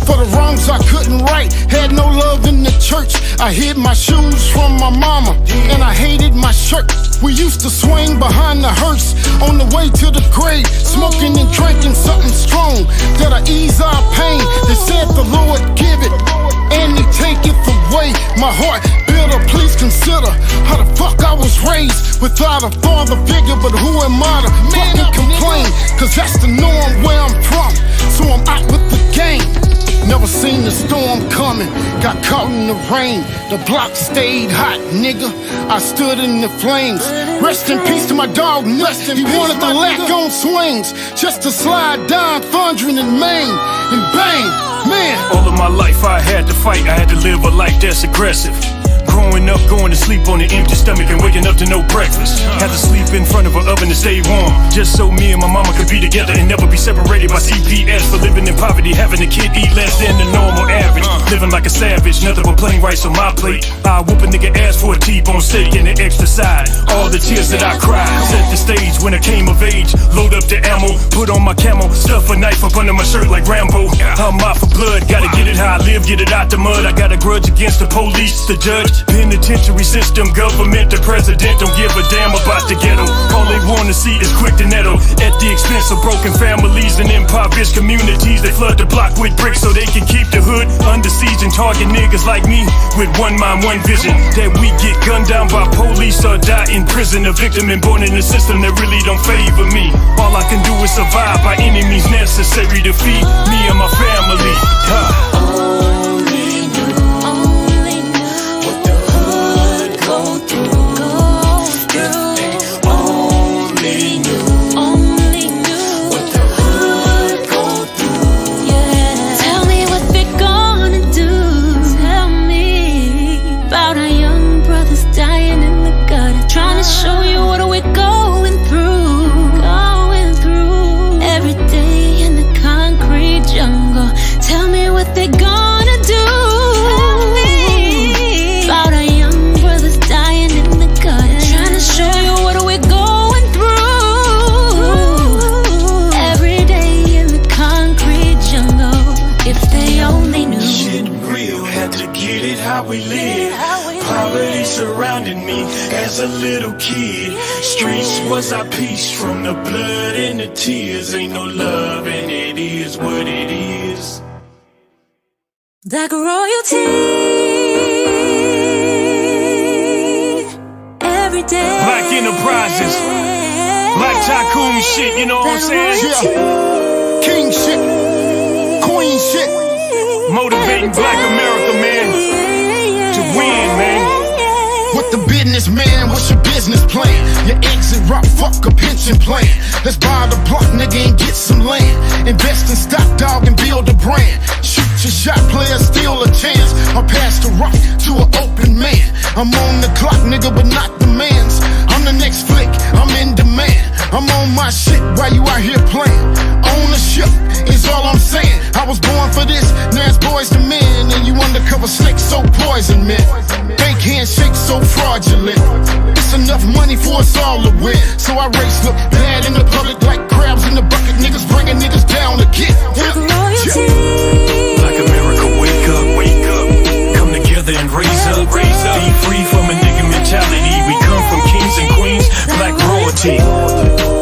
For the wrongs I couldn't right, had no love in the church. I hid my shoes from my mama, and I hated my shirt. We used to swing behind the hearse on the way to the grave, smoking and drinking something strong that'll ease our pain. They said the Lord give it, and He take it away. My heart bitter, please consider how the fuck I was raised without a father figure. But who am I to fucking complain? Cause that's the norm where I'm from, so I'm out with the game. Never seen the storm coming, got caught in the rain. The block stayed hot, nigga, I stood in the flames. Rest in peace to my dog Nuts. He wanted the lack on swings, just to slide down thundering in Maine. And bang, man. All of my life I had to fight, I had to live a life that's aggressive. Growing up, going to sleep on an empty stomach and waking up to no breakfast. Had to sleep in front of an oven to stay warm, just so me and my mama could be together and never be separated by CPS. For living in poverty, having a kid eat less than the normal average. Living like a savage, nothing but plain rice on my plate. I whoop a nigga ass for a T-bone steak and an extra side. All the tears that I cried set the stage when I came of age. Load up the ammo, put on my camo, stuff a knife up under my shirt like Rambo. I'm out for blood, gotta get it how I live, get it out the mud. I got a grudge against the police, the judge, penitentiary system, government, the president don't give a damn about the ghetto. All they wanna see is quick to nettle at the expense of broken families and impoverished communities. They flood the block with bricks so they can keep the hood under siege and target niggas like me with one mind, one vision. That we get gunned down by police or die in prison. A victim and born in a system that really don't favor me. All I can do is survive by any means necessary to feed me and my family. surrounded me as a little kid. Streets was our peace from the blood and the tears. Ain't no love and it is what it is. Black royalty. Every day. Black enterprises. Black tycoon shit, you know what I'm saying? Yeah. King shit. Queen shit. Motivating Black America, man, to win, man. What the business, man? What's your business plan? Your exit route, fuck a pension plan. Let's buy the block, nigga, and get some land. Invest in stock, dog, and build a brand. Shoot your shot, player, steal a chance. Or pass the rock to an open man. I'm on the clock, nigga, but not the man's. I'm the next flick, I'm in demand. I'm on my shit while you out here playing. Ownership is all I'm saying. I was born for this, now it's boys to men. And you undercover snakes so poison, man. Fake handshakes so fraudulent. It's enough money for us all to win. So I race look bad in the public like crabs in the bucket. Niggas bringing niggas down again. Black America, wake up, wake up. Come together and raise up, raise up. Be free from a nigga mentality. We come from kings and queens, black royalty.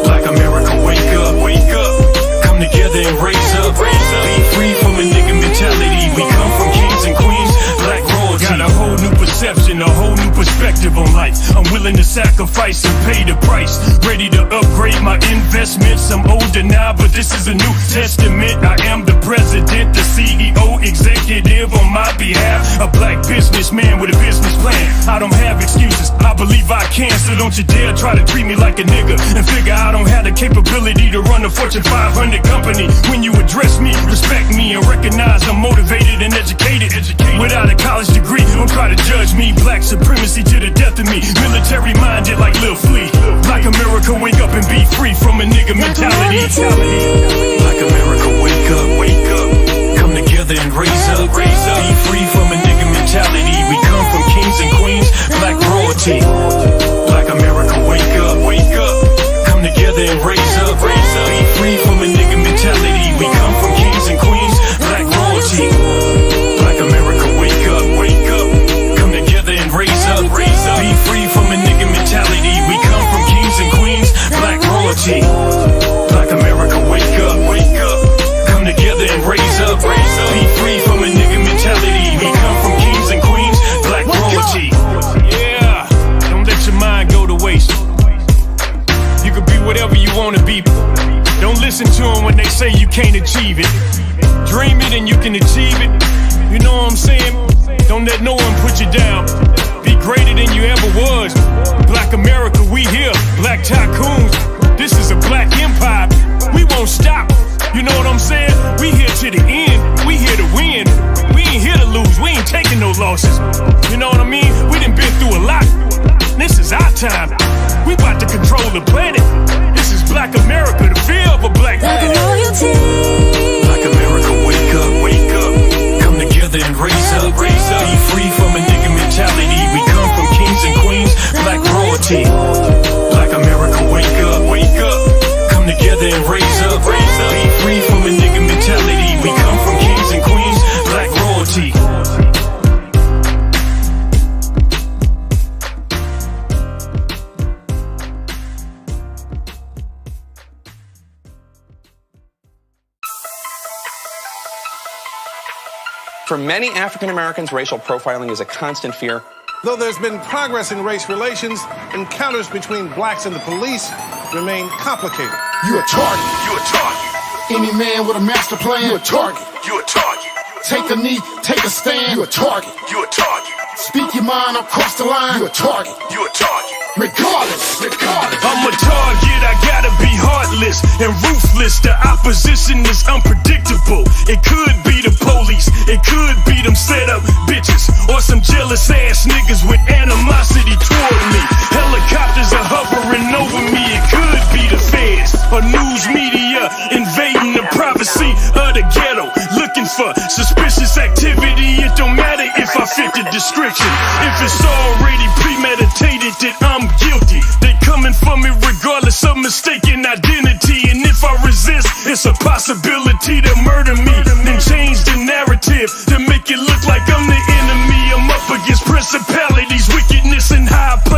Black America, wake up, wake up. Come together and raise up, raise up. Be free from a nigga mentality. We come from kings and queens, black royalty. Got a whole new perception, a whole new perspective on life. I'm willing to sacrifice and pay the price. Ready to upgrade my investments. I'm older now, but this is a new testament. I am the president, the CEO, executive on my behalf. A black businessman with a business plan. I don't have excuses, I believe I can. So don't you dare try to treat me like a nigga and figure I don't have the capability to run a Fortune 500 company. When you address me, respect me and recognize I'm motivated and educated. Without a college degree, don't try to judge me. Black supremacy to the death of me. Military minded like Lil Flea. Black America, wake up and be free from a nigga mentality. Black America, wake up, wake up. Come together and raise up, raise up. Be free from a nigga mentality. We come from kings and queens, black royalty. Black America, wake up, wake up. Come together and raise up, raise up. Be free from a nigga mentality. We come from kings and queens, black royalty. Black America, wake up, wake up. Come together and raise up, raise up. Be free from a nigga mentality. We come from kings and queens, black royalty. Black America, wake up, wake up. Come together and raise up, raise up. Be free from a nigga mentality. We come from kings and queens, black royalty. Yeah, don't let your mind go to waste. You could be whatever you wanna be. Don't listen to them when they say you can't achieve it. Dream it and you can achieve it. You know what I'm saying? Don't let no one put you down. Be greater than you ever was. Black America, we here. Black tycoons. This is a black empire. We won't stop. You know what I'm saying? We here to the end. We here to win. We ain't here to lose. We ain't taking no losses. You know what I mean? We done been through a lot. This is our time. We about to control the planet. This is Black America, the fear of a black planet. Black America, wake up, wake up. Come together and raise up, raise up. Be free from a nigga mentality. We come from kings and queens, black royalty. Black America, wake up, wake up. Come together and raise up, raise up. Be free from a nigga mentality. We come from kings and queens, black royalty. For many African Americans, racial profiling is a constant fear. Though there's been progress in race relations, encounters between blacks and the police remain complicated. You a target. You a target. Any man with a master plan, you a target. You a target. Take a knee, take a stand, you a target. You a target. Speak your mind across the line, you a target. You a target. Regardless. I'm a target, I gotta be heartless and ruthless. The opposition is unpredictable. It could be the police, it could be them set up bitches, or some jealous ass niggas with animosity toward me. Helicopters are hovering over me, it could be the feds or news media invading the privacy of the ghetto, looking for suspicious activity. It don't matter if I fit the description, if it's already premeditated that I'm guilty. They coming for me regardless of mistaken identity. And if I resist, it's a possibility to murder me. Then change the narrative to make it look like I'm the enemy. I'm up against principalities, wickedness,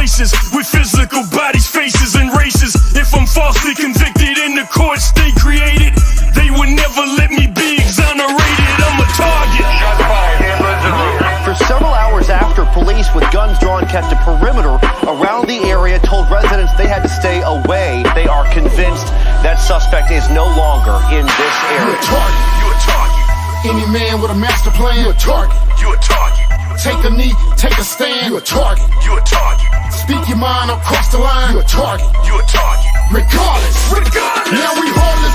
places with physical bodies, faces, and races. If I'm falsely convicted in the courts they created, they would never let me be exonerated. I'm a target. For several hours after, police with guns drawn kept a perimeter around the area, told residents they had to stay away. They are convinced that suspect is no longer in this area. You a target. You a target. Any man with a master plan, you a target. You a target. Take a knee, take a stand, you a target. You a target. Speak your mind across the line, you a target. You a target. Regardless, now we heartless.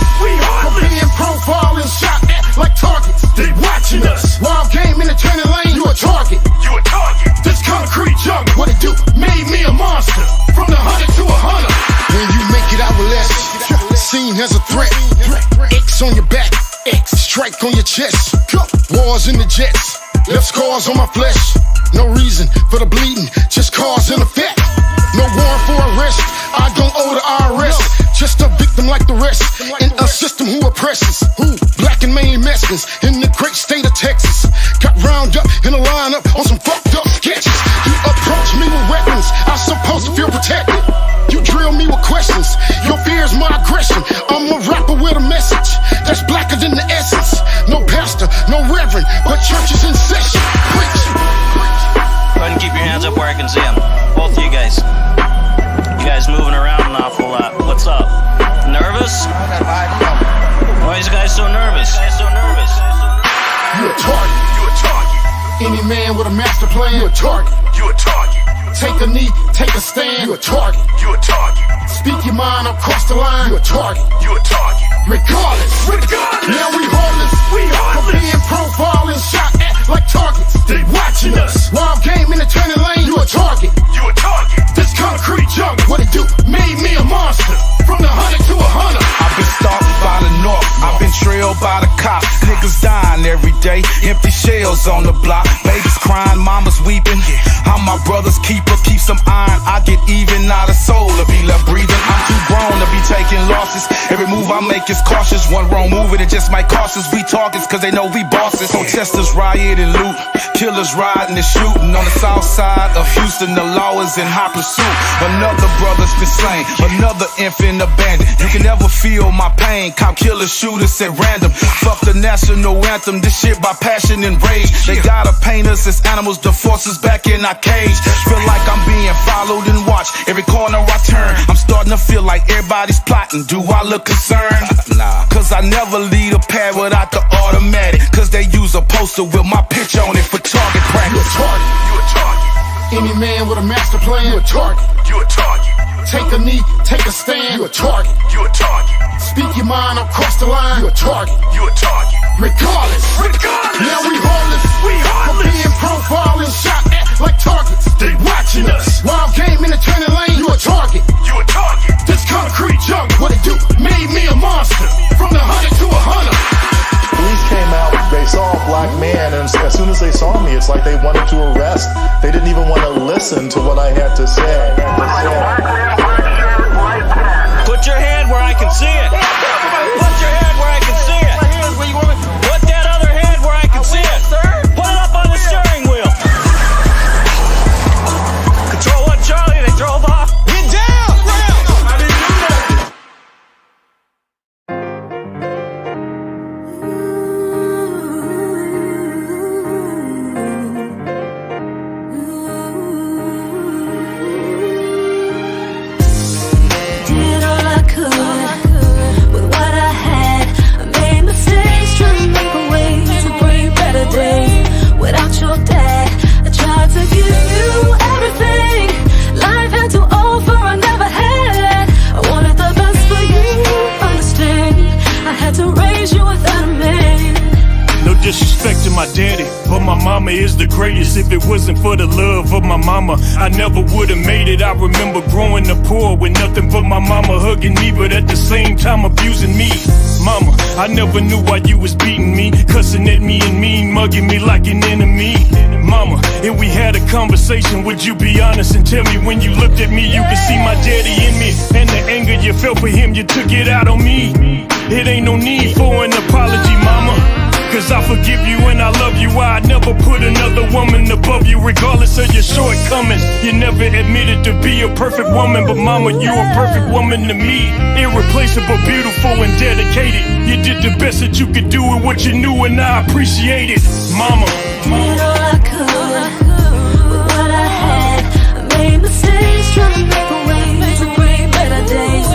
For being profiled and shot at like targets. They watching us. Wild game in the turning lane, you a target. You a target. This concrete jungle, what it do? Made me a monster. From the 100 to 100. When you make it out with less, seen as a threat. X on your back, X strike on your chest. Wars in the jets, left scars on my flesh. No reason for the bleeding, just cause and effect. No warrant for arrest, I don't owe the IRS. Just a victim like the rest, in a system who oppresses. Black and mainly Mexicans, in the great state of Texas. Got round up in a lineup on some fucked up sketches. You approach me with weapons, I'm supposed to feel protected. You drill me with questions, your fear is my aggression. I'm a rapper with a message that's blacker than the essence. No pastor, no reverend, but church is in session. Preach. Go ahead and keep your hands up where I can see them. Both of you guys. You guys moving around an awful lot. What's up? Nervous? Why are you guys so nervous? You a target. You a target. Any man with a master plan, you a target. You a target. Take a knee, take a stand, you a target. You a target. Speak your mind across the line, you a target. You a target. Regardless, now we heartless. For being profiled and shot at like targets. They watching us. Wild game in the turning lane, you a target. You a target. This concrete jungle, what it do? Made me a monster. From the 100 to 100. I've been stalked by the north, I've been trailed by the cops. Niggas dying every day, empty shells on the block. Babies crying, mamas weeping. I'm my brother's keeper, keep some iron. I get even, not a soul to be left breathing. I'm too grown to be taking losses. Every move I make is cautious. One wrong move and it just might cost us. We targets cause they know we bosses. Protesters riot and loot, killers riding and shooting. On the south side of Houston, the law is in hot pursuit. Another brother's been slain, another infant abandoned. You can never feel my pain. Cop killers, shooters at random. Fuck the national anthem, this shit by passion and rage. They gotta paint us as animals, the forces back in our cage. Feel like I'm being followed and watched. Every corner I turn, I'm starting to feel like everybody's plotting. Do I look concerned? Nah, cause I never lead a pad without the automatic. Cause they use a poster with my picture on it for target practice. You a target. You a target. Any man with a master plan, you a target. You a target. Take a knee, take a stand, you a target. You a target. Speak your mind across the line, you a target. You a target. Regardless, now we heartless. For being profiled and shot at like targets. They watching us. Wild game in the turning lane, you a target. You a target. This concrete jungle, what it do? Made me a monster. From the 100 to 100. Police came out, they saw a black man, and as soon as they saw me, it's like they wanted to arrest. They didn't even want to listen to what I had to say. Put your hand where I can see it. Put your hand where I can see it. Put that other hand where I can see it. Put it up on the steering wheel. Control 1 Charlie, they drove off. Get down! I didn't do that. Did all I could with what I had. I made mistakes trying to make a way to bring better days. Without your dad, I tried to give you everything life had to offer. I never had. I wanted the best for you. Understand? I had to raise you without a man. No disrespect to my daddy, but my mama is the greatest. If it wasn't for the love of my mama, I never would've made it. I remember growing up poor with nothing but my mama hugging me, but at the same time abusing me. Mama, I never knew why you was beating me, cussing at me and mean mugging me like an enemy. Mama, if we had a conversation, would you be honest and tell me when you looked at me, you could see my daddy in me, and the anger you felt for him, you took it out on me. It ain't no need for an apology, mama, cause I forgive you and I love you. I'd never put another woman above you, regardless of your shortcomings. overcoming. You never admitted to be a perfect woman, but mama, you a perfect woman to me. Irreplaceable, beautiful, and dedicated. You did the best that you could do with what you knew, and I appreciate it, mama. Did all I could with what I had. I made mistakes trying to make a way to bring better days.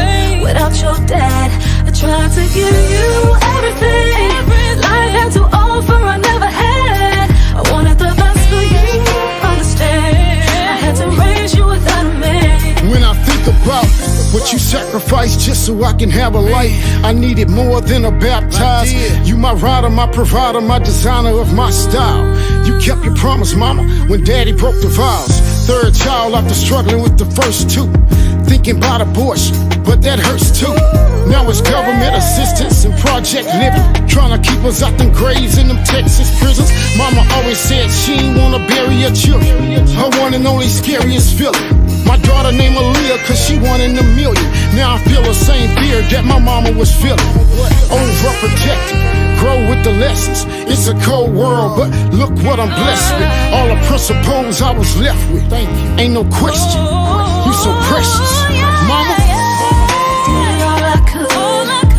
Without your dad, I tried to give you everything life had to offer, I never had. I wanted the best for you, understand. I had to raise you without a man. When I think about what you sacrificed just so I can have a life, I needed more than a baptized. You my rider, my provider, my designer of my style. You kept your promise, mama, when daddy broke the vows. Third child after struggling with the first two. Thinking about abortion, but that hurts too. Now it's government assistance and project living, trying to keep us out them graves in them Texas prisons. Mama always said she ain't wanna bury her children. Her one and only scariest feeling. My daughter named Aaliyah cause she won in a million. Now I feel the same fear that my mama was feeling. Overprotected, grow with the lessons. It's a cold world, but look what I'm blessed with. All the principles I was left with. Ain't no question, you so precious, mama. Did all I could with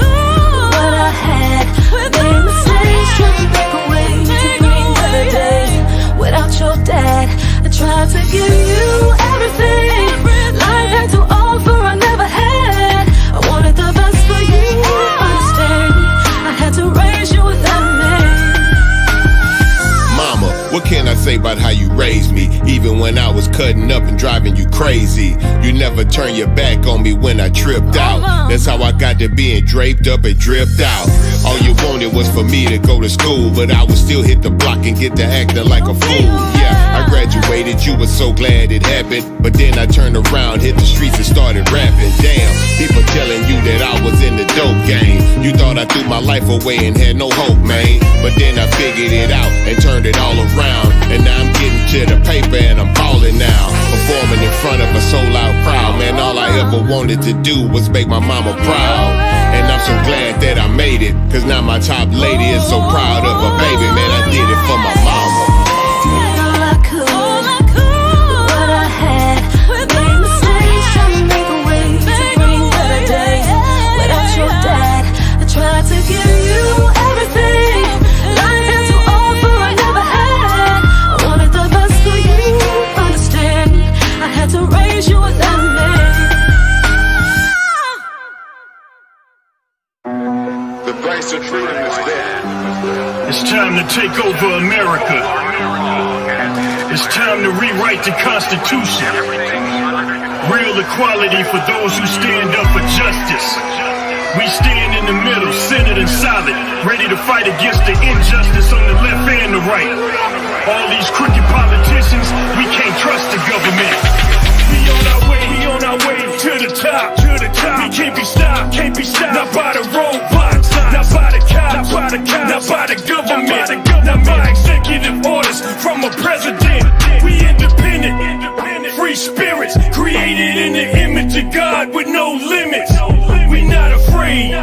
what I had. Made mistakes trying to make a way to bring better days. Without your dad, I tried to give you everything life had to offer, I never had. I wanted the best for you, understand. I had to raise you without a man. Mama, what can I say about how you raised me? Even when I was cutting up and driving you crazy, you never turned your back on me when I tripped out. That's how I got to being draped up and dripped out. All you wanted was for me to go to school, but I would still hit the block and get to acting like a fool. Yeah, I graduated, you were so glad it happened, but then I turned around, hit the streets and started rapping. Damn, people telling you that I was in the dope game. You thought I threw my life away and had no hope, man. But then I figured it out and turned it all around, and now I'm getting to the paper and I'm ballin' now. Performing in front of a sold-out crowd, man. All I ever wanted to do was make my mama proud, and I'm so glad that I made it, cause now my top lady is so proud of her baby. Man, I did it for my mama. Did all I could with what I had. Made mistakes trying to make a way to bring better days. Without your dad, I tried to give you everything life had to offer, I never had. I wanted the best for you, understand. I had to raise you without a man. The price of freedom is dead. It's time to take over America. It's time to rewrite the Constitution. Real equality for those who stand up for justice. We stand in the middle, centered and solid, ready to fight against the injustice on the left and the right. All these crooked politicians, we can't trust the government. We on our way to the top, We can't be stopped, not by the roadblocks, not by the cops, not by the government, not by executive orders from a president. We independent, free spirits, created in the image of God with no limits. We not afraid.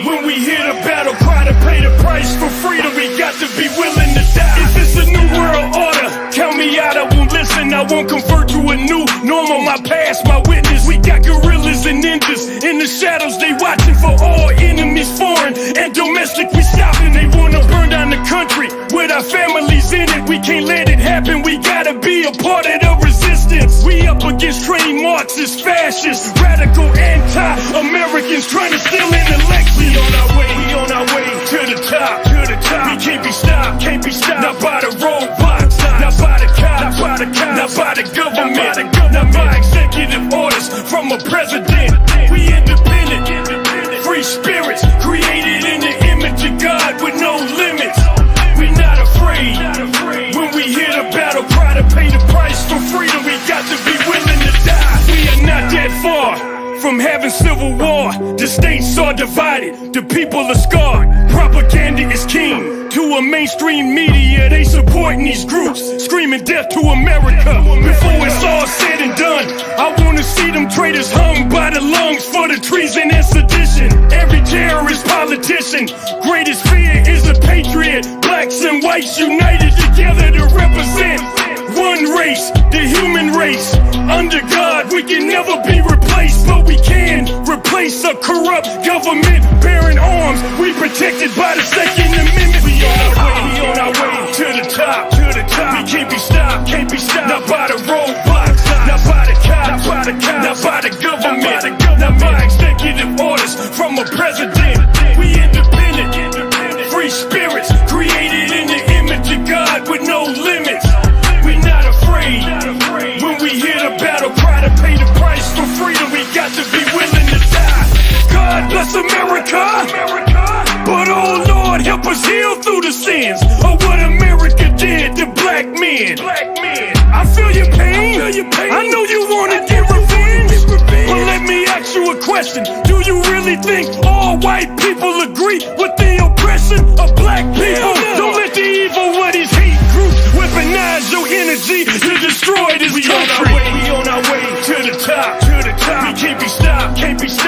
When we hear the battle cry to pay the price for freedom, we got to be willing to die. If it's a new world order, count me out, I won't listen, I won't convert to a new normal. My past, my witness, we got gorillas and ninjas in the shadows, they watching for all enemies, foreign and domestic. We stopping, they wanna burn down the country with our families in it. We can't let it happen, we gotta be a part of the resistance. We up against trained Marxists, fascists, radical anti-Americans trying to steal an election. We on our way to the top, We can't be stopped, not by the roadblocks, not by the cops, not by the government, not by executive orders from a president. We independent, free spirits, created in the image of God with no limits. We not afraid. When we hear the battle cry to pay the price for freedom, we got to be willing to die. We are not that far from having civil war. The states are divided, the people are scarred. Propaganda is king. To a mainstream media, they supporting these groups, screaming death to America. Before it's all said and done, I wanna see them traitors hung by the lungs for the treason and sedition. Every terrorist politician, greatest fear is a patriot. Blacks and whites united together to represent one race, the human race. Under God, we can never be replaced, but we can replace a corrupt government bearing arms. We protected by the Second Amendment. We on our way to the top, to the top. We can't be stopped, not by the roadblocks, not by the cops, not by the government, not by executive orders from a president. We independent, free spirits, created in the image of God with no limits. We're not afraid. When we hear the battle cry to pay the price for freedom, we got to be willing to die. God bless America, but oh Lord, help us heal through the sins of what America did to black men. I feel your pain. I know you wanna get revenge, but let me ask you a question. Do you really think all white people agree with the oppression of black people? Don't let the evil of these hate groups weaponize your energy to destroy this country. We on our way to the top, We can't be stopped,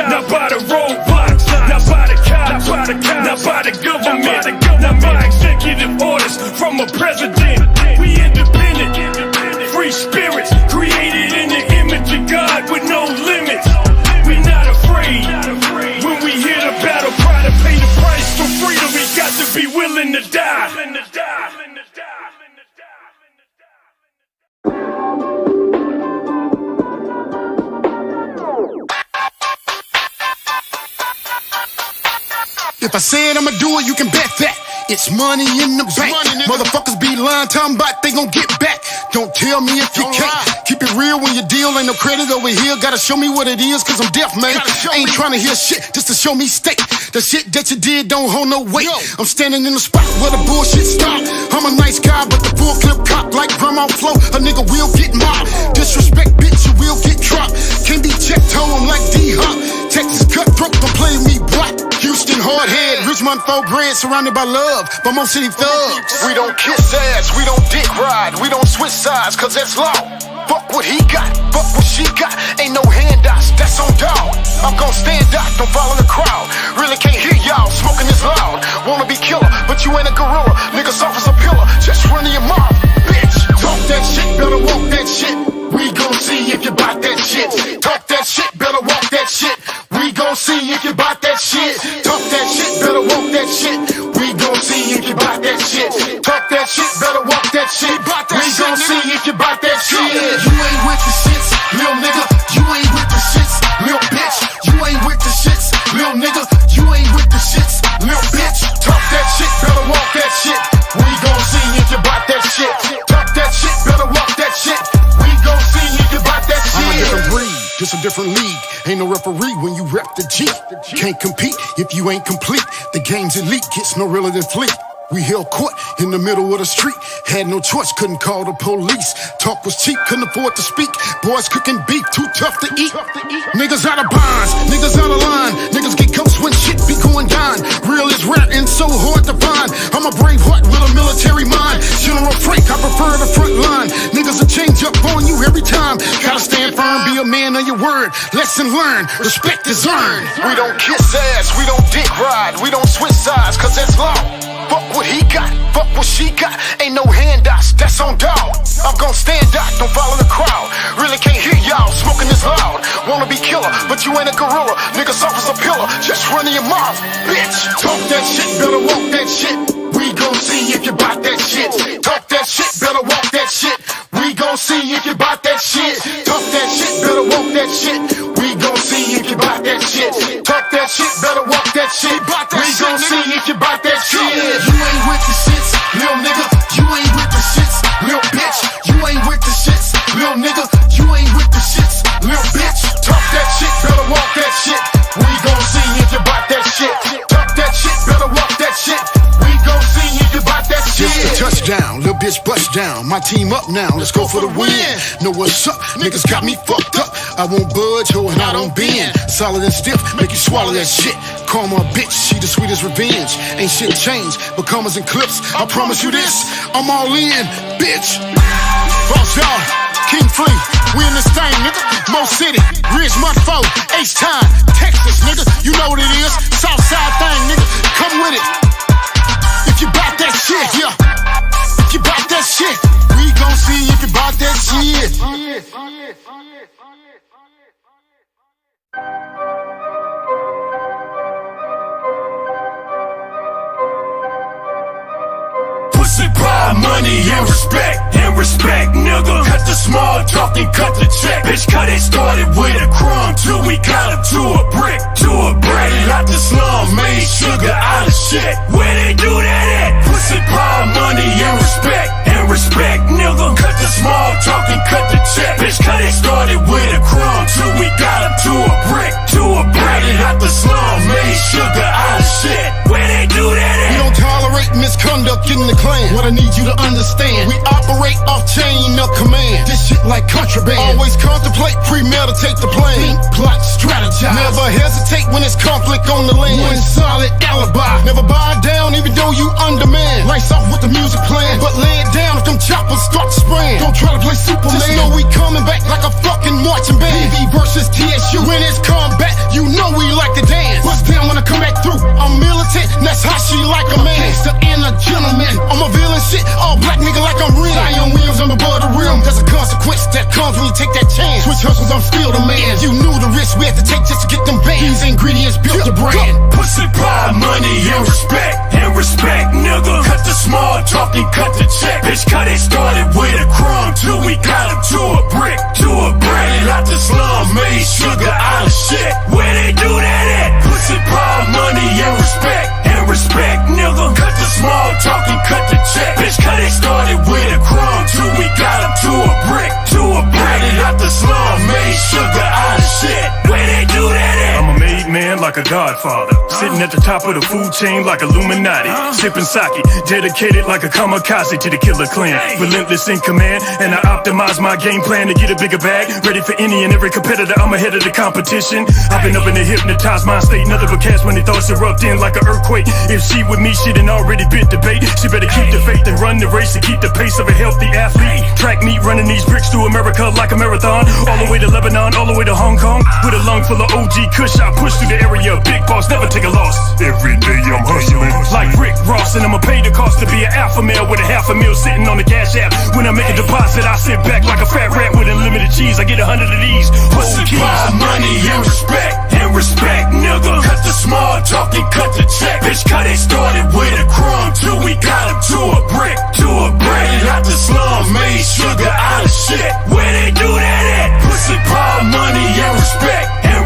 not by the roadblocks, not by the cops, not by the government, not by executive orders from a president. We independent, free spirits, created in the image of God with no limits. We're not afraid. When we hear the battle cry to pay the price for freedom, we got to be willing to die. If I said I'ma do it, you can bet that. It's money in the bank. Motherfuckers be lying, talking about they gon' get back. Don't tell me if you can't. Keep it real when you deal, ain't no credit over here. Gotta show me what it is, cause I'm deaf, man. Ain't trying to hear shit just to show me state. The shit that you did don't hold no weight. I'm standing in the spot where the bullshit stop. I'm a nice guy, but the full clip cop like grandma flow. A nigga will get mobbed. Disrespect, bitch, you will get dropped. Can't be checked, toe, I'm like D-Hop. Texas cutthroat, don't play me, boy. Houston hardhead, Richmond for bread, surrounded by love, but most city thugs. We don't kiss ass, we don't dick ride, we don't switch sides, cause that's law. Fuck what he got, fuck what she got, ain't no handouts, that's on dog. I'm gon' stand out, don't follow the crowd. Really can't hear y'all, smoking this loud. Wanna be killer, but you ain't a gorilla. Nigga soft as a pillar, just running your mouth, bitch. Talk that shit, better walk that shit. We gon' see if you bout that shit. Talk that shit, better walk that shit. We gon' see if you bout that shit. Talk that shit, better walk that shit. We gon' see if you bout that shit. Talk that shit, better walk that shit. We gon' see if you bout that shit. You ain't with the shits, lil nigga. You ain't with the shits, lil bitch. You ain't with the shits, lil nigga. You ain't with the shits, lil bitch. Talk that shit, better walk that shit. We gon' see if you bout that shit. Talk that shit, better walk that shit. We gon' see if you bout that shit. I'm a different breed, just a different league. Ain't no referee when you rep the G. Can't compete if you ain't complete. The game's elite, gets no realer than fleet. We held court in the middle of the street. Had no choice, couldn't call the police. Talk was cheap, couldn't afford to speak. Boys cooking beef, too tough to eat. Niggas out of bonds, niggas out of line. Niggas get ghosts when shit be going down. Real is rare and so hard to find. I'm a brave heart with a military mind. General Frank, I prefer the front line. Niggas will change up on you every time. Gotta stand firm, be a man of your word. Lesson learned, respect is earned. We don't kiss ass, we don't dick ride, we don't switch sides, cause that's law. Fuck what he got, fuck what she got, ain't no handouts, that's on dog. I'm gon' stand out, don't follow the crowd. Really can't hear y'all, smoking this loud. Wanna be killer, but you ain't a gorilla. Nigga soft as a pillar, just running your mouth, bitch. Talk that shit, better walk that shit. We gon' see if you bout that shit. Talk that shit, better walk that shit. We gon' see if you bout that shit. Talk that shit, better walk that shit. We gon' see if you bout that shit. Talk that shit, better walk that shit. We gon' see if you bout that shit. You ain't with the shits, lil nigga. You ain't with the shits, lil bitch. You ain't with the shits, lil nigga. You ain't with the shits, lil bitch. Talk that shit, better walk that shit. We gon' see if you bout that shit. Talk that shit, better walk that shit. We gon' see if you bout that shit. Just a touchdown, little bitch bust down. My team up now, let's go for the win. Know what's up, niggas got me fucked up. I won't budge, ho, and I don't bend. Solid and stiff, make you swallow that shit. Call my bitch, she the sweetest revenge. Ain't shit changed, but commas and clips. I promise you this, I'm all in, bitch. Boss y'all, King Free, we in this thing, nigga. Mo City, Ridgemont 4, H-Time, Texas, nigga. You know what it is, Southside thing, nigga. Come with it. If you bout that shit, yeah. If you bout that shit, we gon' see if you bout Pussy pie, money and respect, nigga. Cut the small talk and cut the check. Bitch, cut it, started with a crumb till we got him to a brick, to a bread. Out the slum, made sugar out of shit. Where they do that at? Pussy pie, money and respect, nigga. Cut the small talk and cut the check. Bitch, cut it, started with a crumb till we got him to a brick, to a bread. Out the slum, made sugar out of shit. Where they do that at? We don't tolerate misconduct in the clan. What I need you to understand, we operate off chain of command. This shit like contraband. Always contemplate, premeditate the plan. Think, plot, strategize. Never hesitate when it's conflict on the land. One solid alibi. Never buy down even though you undermanned. Lights off with the music playing, but lay it down if them choppers start spraying. Don't try to play Superman. Just know we coming back like a fucking marching band. PV versus TSU. When it's combat, you know we like to dance. Bust down when I come back through. I'm militant, that's how she like a man. Gangster and a gentleman. I'm a villain shit, all black nigga like I'm real. Iron wheels, I'm above the rim. There's a consequence that comes when you take that chance. Switch hustles, I'm still the man. You knew the risk we had to take just to get them bands. These ingredients built the brand. Pussy pie, money and respect, nigga. Cut the small talk and cut the check. Bitch, cut it, started with a crumb till we got him to a brick, to a bread. Out the slum, made sugar out of shit. Where they do that at? Pussy pie, money and respect, nigga. Cut the small talk and cut the check. Bitch, cut it, started with a crumb till we got him to a brick, to a bread. Out the slum, made sugar out of shit. Where they do that at? I'm a made man like a godfather, sitting at the top of the food chain like Illuminati, sipping sake, dedicated like a kamikaze to the killer clan. Relentless in command, and I optimize my game plan to get a bigger bag. Ready for any and every competitor, I'm ahead of the competition. I've been up in the hypnotized mind state, nothing but cash when they thoughts erupting like an earthquake. If she with me, she done already bit the bait. She better keep the faith and run the race to keep the pace of a healthy athlete. Track meet, running these bricks through America like a marathon. All the way to Lebanon, all the way to Hong Kong. With a lung full of OG Kush, I push through the area. Big boss, never take a loss. Every day I'm hustling like Rick Ross, and I'ma pay the cost to be an alpha male with a $500,000 sitting on the cash app. When I make a deposit, I sit back like a fat rat with unlimited cheese. I get 100 of these. Pussy keys, money and respect, nigga. Cut the small talk and cut the check. Bitch, cut it, started with a crumb till we got him to a brick, to a bread. Out the slum, made sugar out of shit. Where they do that at? Pussy pie, money and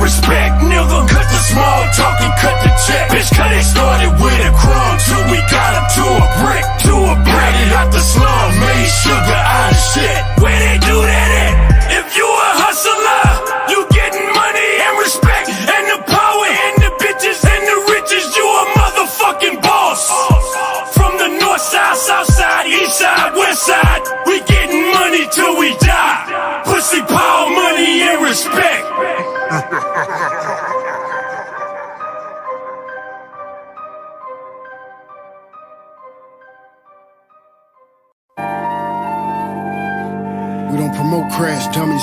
respect, nigga. Cut the small talk and cut the check. Bitch, cut it, started with a crumb till we got him to a brick, to a bread. Out the slum, made sugar out of shit. Where they do that at? If you a hustler, you getting money and respect and the power and the bitches and the riches. You a motherfucking boss. From the north side, south side, east side, west side, we getting money till we die. Pussy power, money and respect. We don't promote crash dummies.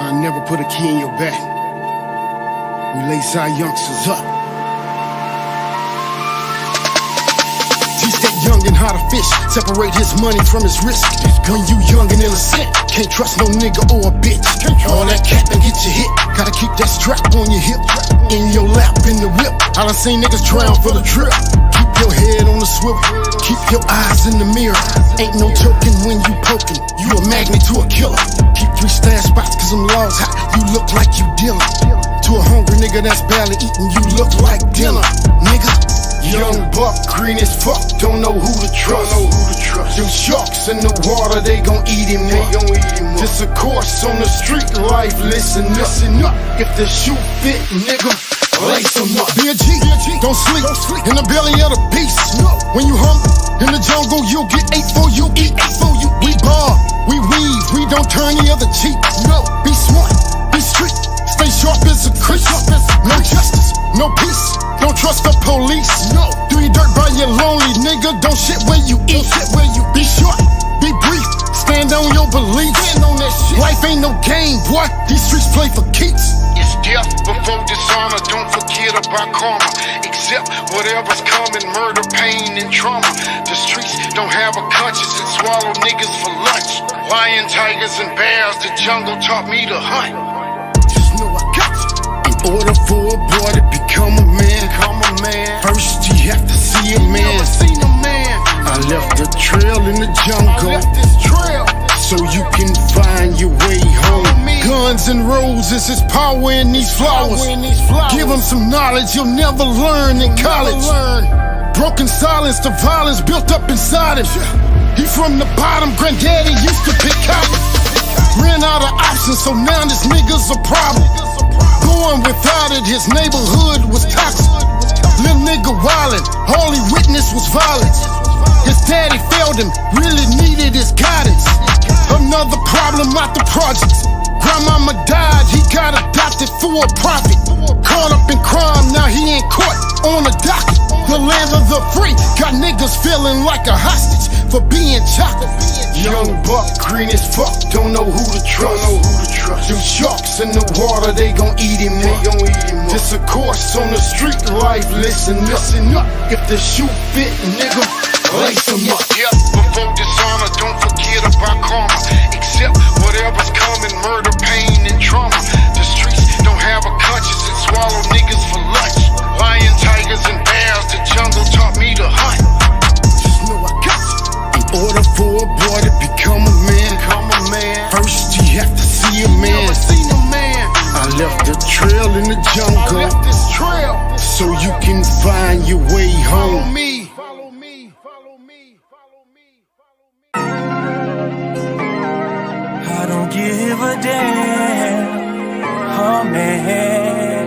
I never put a key in your back. We lace our youngsters up. Teach that youngin' how to fish. Separate his money from his risk. When you young and innocent, can't trust no nigga or a bitch. All that cap and get you hit. Gotta keep that strap on your hip. In your lap, in the whip. I done seen niggas drown for the trip. Keep your head on the swivel. Keep your eyes in the mirror. Ain't no token when you poking. You a magnet to a killer. Keep 3 stash spots cause them logs hot. You look like you dealing. To a hungry nigga that's barely eating, you look like dinner. Nigga, young buck, green as fuck, don't know who to trust. Them sharks in the water, they gon' eat him up. This a course on the street life, listen up. If the shoe fit, nigga, lace em up. Be a G, don't sleep in the belly of the beast. When you hungry in the jungle, you'll get ate for you. Eat for you. We bar, we weave, we don't turn the other cheek. No, be smart, be street, stay sharp as a crease. No justice, no peace. Don't trust the police. No, do your dirt by your lonely nigga. Don't shit where you eat. Be short, be brief. Stand on your beliefs. On that shit. Life ain't no game, boy. These streets play for keeps. It's death before dishonor. Don't forget about karma. Accept whatever's coming. Murder, pain, and trauma. The streets don't have a conscience and swallow niggas for lunch. Lion, tigers, and bears, the jungle taught me to hunt. Just know I got you. In order for a boy to become a man, first you have to see a man. Never seen a man. I left the trail in the jungle, so you can find your way home. Guns and roses, there's power in these flowers. Give them some knowledge you'll never learn in college. Broken silence, the violence built up inside him. He from the bottom, granddaddy used to pick cotton. Ran out of options, so now this nigga's a problem. Going without it, his neighborhood was toxic. Little nigga wildin', all he witnessed was violence. His daddy failed him, really needed his guidance. Another problem out the projects. Grandmama died, he got adopted for a profit. Caught up in crime, now he ain't caught on a docket. The land of the free got niggas feeling like a hostage for being chocolate. Young buck, green as fuck, don't know who to trust. Them sharks in the water, they gon' eat him up. This a course on the street life, listen up. If the shoe fit, nigga, lace him up. Yep, before dishonor, don't forget about karma. Accept whatever's coming, murder, pain, and trauma. The streets don't have a conscience and swallow niggas for lunch. Lion, tigers, and bears, the jungle taught me to hunt. Just know I got you. In order for a boy to become a man, first you have to see a man. Never seen a man. I left the trail in the jungle, so you can find your way home. Follow me. Follow me. Follow me. Follow me. I don't give a damn, oh man.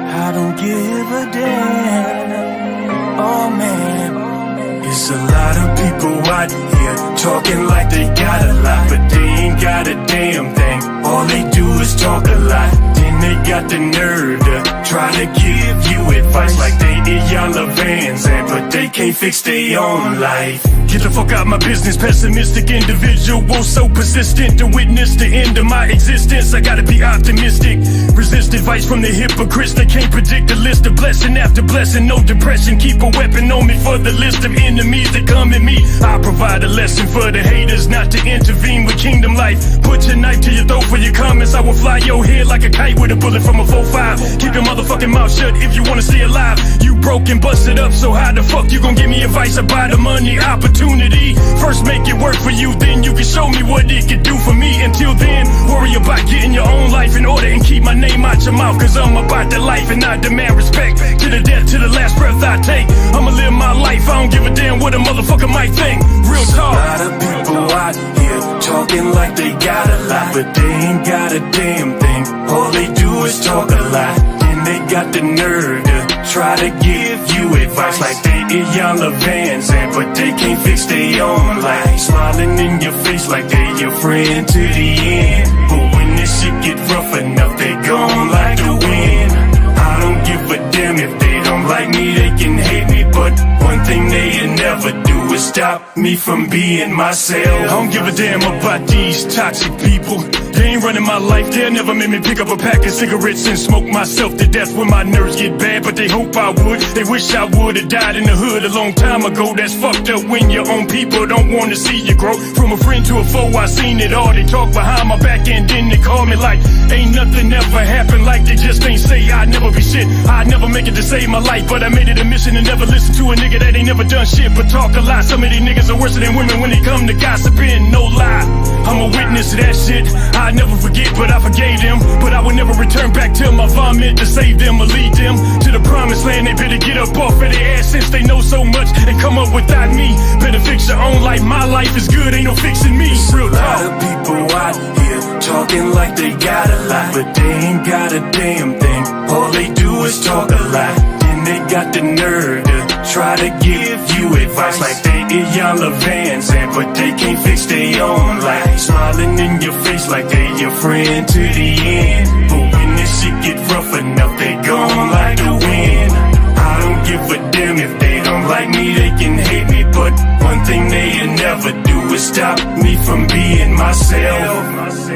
I don't give a damn, oh man. There's a lot of people out here talking like they got a lot, but they ain't got a damn thing. All they do is talk a lot. Then they got the nerve to try to give you advice like they Iyanla Vans, but they can't fix their own life. Get the fuck out my business, pessimistic individual, so persistent to witness the end of my existence. I gotta be optimistic, resist advice from the hypocrites. They can't predict the list of blessing after blessing. No depression, keep a weapon on me for the list of enemies that come at me. I provide a lesson for the haters not to intervene with kingdom life. Put your knife to your throat for your comments. I will fly your head like a kite with a bullet from a 4.5. Keep your motherfucking mouth shut if you wanna stay alive. You broke and busted up, so how the fuck you gon' give me advice about the money opportunity? First make it work for you, then you can show me what it can do for me. Until then, worry about getting your own life in order and keep my name out your mouth. Cause I'm about that life and I demand respect. To the death, to the last breath I take. I'ma live my life, I don't give a damn what a motherfucker might think. Real talk. A lot of people out here talking like they got a lot, but they ain't got a damn thing. All they do is talk a lot. Then they got the nerve to try to give you advice like they Iyanla Vans, but they can't fix their own life. Smiling in your face like they your friend to the end, but when this shit get rough enough, they gon' like to win. I don't give a damn if they don't like me, they can hate me, but one thing they'll never do is stop me from being myself. I don't give a damn about these toxic people. They ain't running my life, they'll never make me pick up a pack of cigarettes and smoke myself to death when my nerves get bad, but they hope I would. They wish I would've died in the hood a long time ago. That's fucked up when your own people don't wanna see you grow. From a friend to a foe, I seen it all. They talk behind my back and then they call me like ain't nothing ever happened, like they just ain't say I'd never be shit. I'd never make it to save my life, but I made it a mission to never listen to a nigga that ain't never done shit but talk a lot. Some of these niggas are worse than women when they come to gossiping, no lie. I'm a witness to that shit. I'd never forget, but I forgave them. But I would never return back till my vomit to save them or lead them to the promised land. They better get up off of their ass since they know so much and come up without me. Better fix your own life. My life is good, ain't no fixing me. Real talk. A lot of people out here talking like they got a lot, but they ain't got a damn thing. All they do is talk a lot. Then they got the nerve to try to give you advice like they Iyanla Vans, but they can't fix their own life. Smiling in your face like they your friend to the end, but when this shit get rough enough, they gon' like to win. I don't give a damn if they don't like me, they can hate me, but one thing they'll never do is stop me from being myself.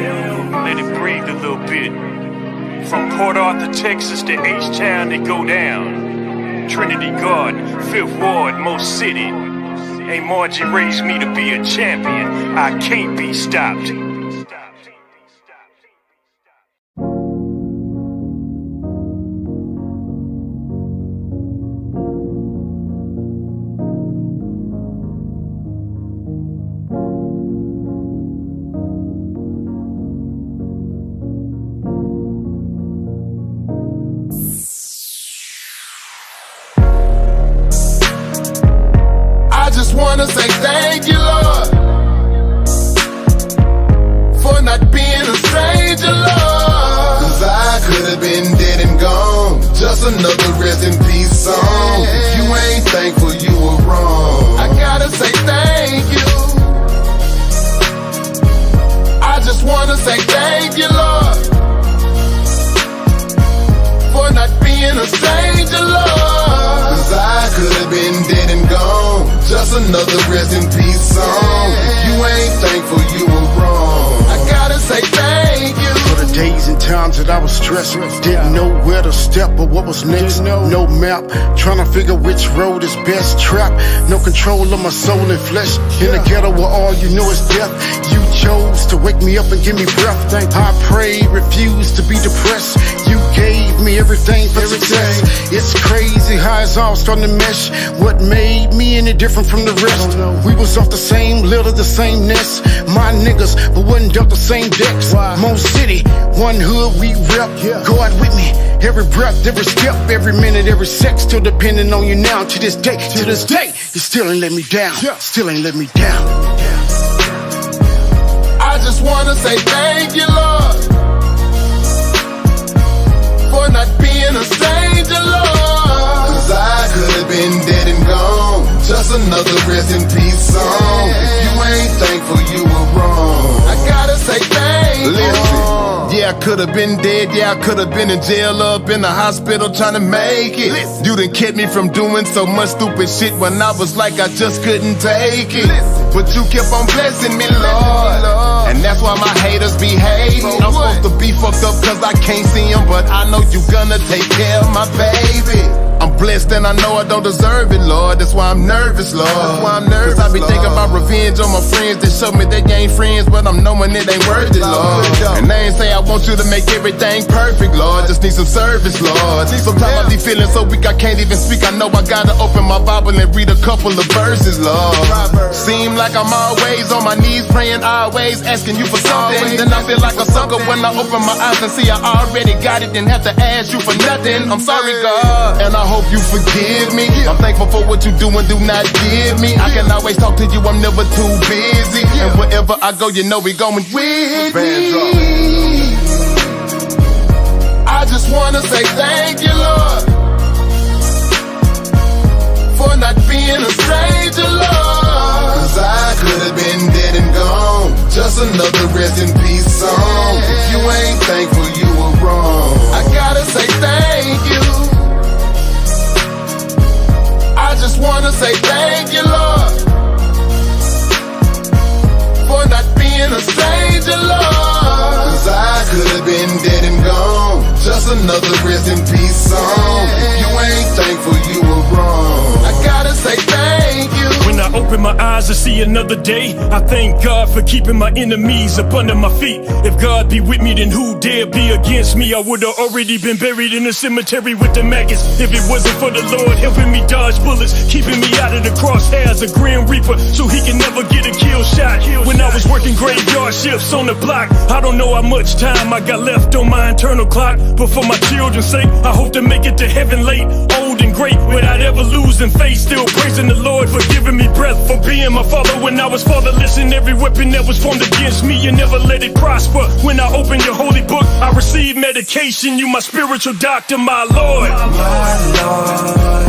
Let it breathe a little bit. From Port Arthur, Texas to H-Town, they go down. Trinity Garden, 5th Ward, Most City. Hey, Margie raised me to be a champion. I can't be stopped. I just wanna say thank you, Lord, for not being a stranger, Lord. Cause I could've been dead and gone, just another rest in peace song. If you ain't thankful, you were wrong. I gotta say thank you. I just wanna say thank you, Lord, for not being a stranger, Lord. Cause I could've been dead and gone, just another rest in peace song. If you ain't thankful, you were wrong. I gotta say thank you. For the days and times that I was stressed, didn't know where to step or what was next. No map, trying to figure which road is best. Trapped, no control of my soul and flesh. In the ghetto where all you know is death. You chose to wake me up and give me breath. I prayed, refused to be depressed. You gave me everything for success. It's crazy how it's all starting to mesh. What made me any different from the rest? We was off the same litter, the same nest. My niggas, but wasn't dealt the same decks. Mo City, one hood we rep. God with me, every breath, every step, every minute, every sec. Still depending on you now. To this day, you still ain't let me down. Still ain't let me down. I just wanna say thank you, Lord, for not being a stranger, Lord. Cause I could've been dead and gone, just another rest in peace song. If you ain't thankful, you were wrong. I gotta say thank you. Listen. Yeah, I could've been dead, yeah, I could've been in jail, up in the hospital trying to make it. You done kept me from doing so much stupid shit when I was like I just couldn't take it. But you kept on blessing me, Lord, and that's why my haters be hating. I'm supposed to be fucked up cause I can't see them, but I know you gonna take care of my baby. I'm blessed and I know I don't deserve it, Lord. That's why I'm nervous, Lord. Cause I be thinking about revenge on my friends that show me they ain't friends, but I'm knowing it ain't worth it, Lord. And I ain't say I want you to make everything perfect, Lord. Just need some service, Lord. Sometimes I be feeling so weak I can't even speak. I know I gotta open my Bible and read a couple of verses, Lord. Seem like I'm always on my knees praying, always asking you for something. Then I feel like a sucker when I open my eyes and see I already got it. Didn't have to ask you for nothing. I'm sorry, God, and I hope you forgive me. I'm thankful for what you do and do not give me. I can always talk to you, I'm never too busy. And wherever I go, you know we going with me. I just wanna say thank you, Lord, for not being a stranger, Lord. Cause I could've been dead and gone, just another rest in peace song. If you ain't thankful, you were wrong. I gotta say thank you. I just wanna say thank you, Lord, for not being a stranger, Lord. Cause I could've been dead and gone, just another rest in peace song. If you ain't thankful, you were wrong. I gotta say thank you. When I open my eyes to see another day, I thank God for keeping my enemies up under my feet. If God be with me, then who dare be against me? I would've already been buried in the cemetery with the maggots. If it wasn't for the Lord helping me dodge bullets, keeping me out of the crosshairs of Grim Reaper, so he can never get a kill shot. When I was working graveyard shifts on the block, I don't know how much time I got left on my internal clock, but for my children's sake, I hope to make it to heaven late, old and great, without ever losing faith. Still praising the Lord for giving me breath, for being my father when I was fatherless, and every weapon that was formed against me, you never let it prosper. When I open your holy book, I receive medication. You my spiritual doctor, my Lord. My Lord.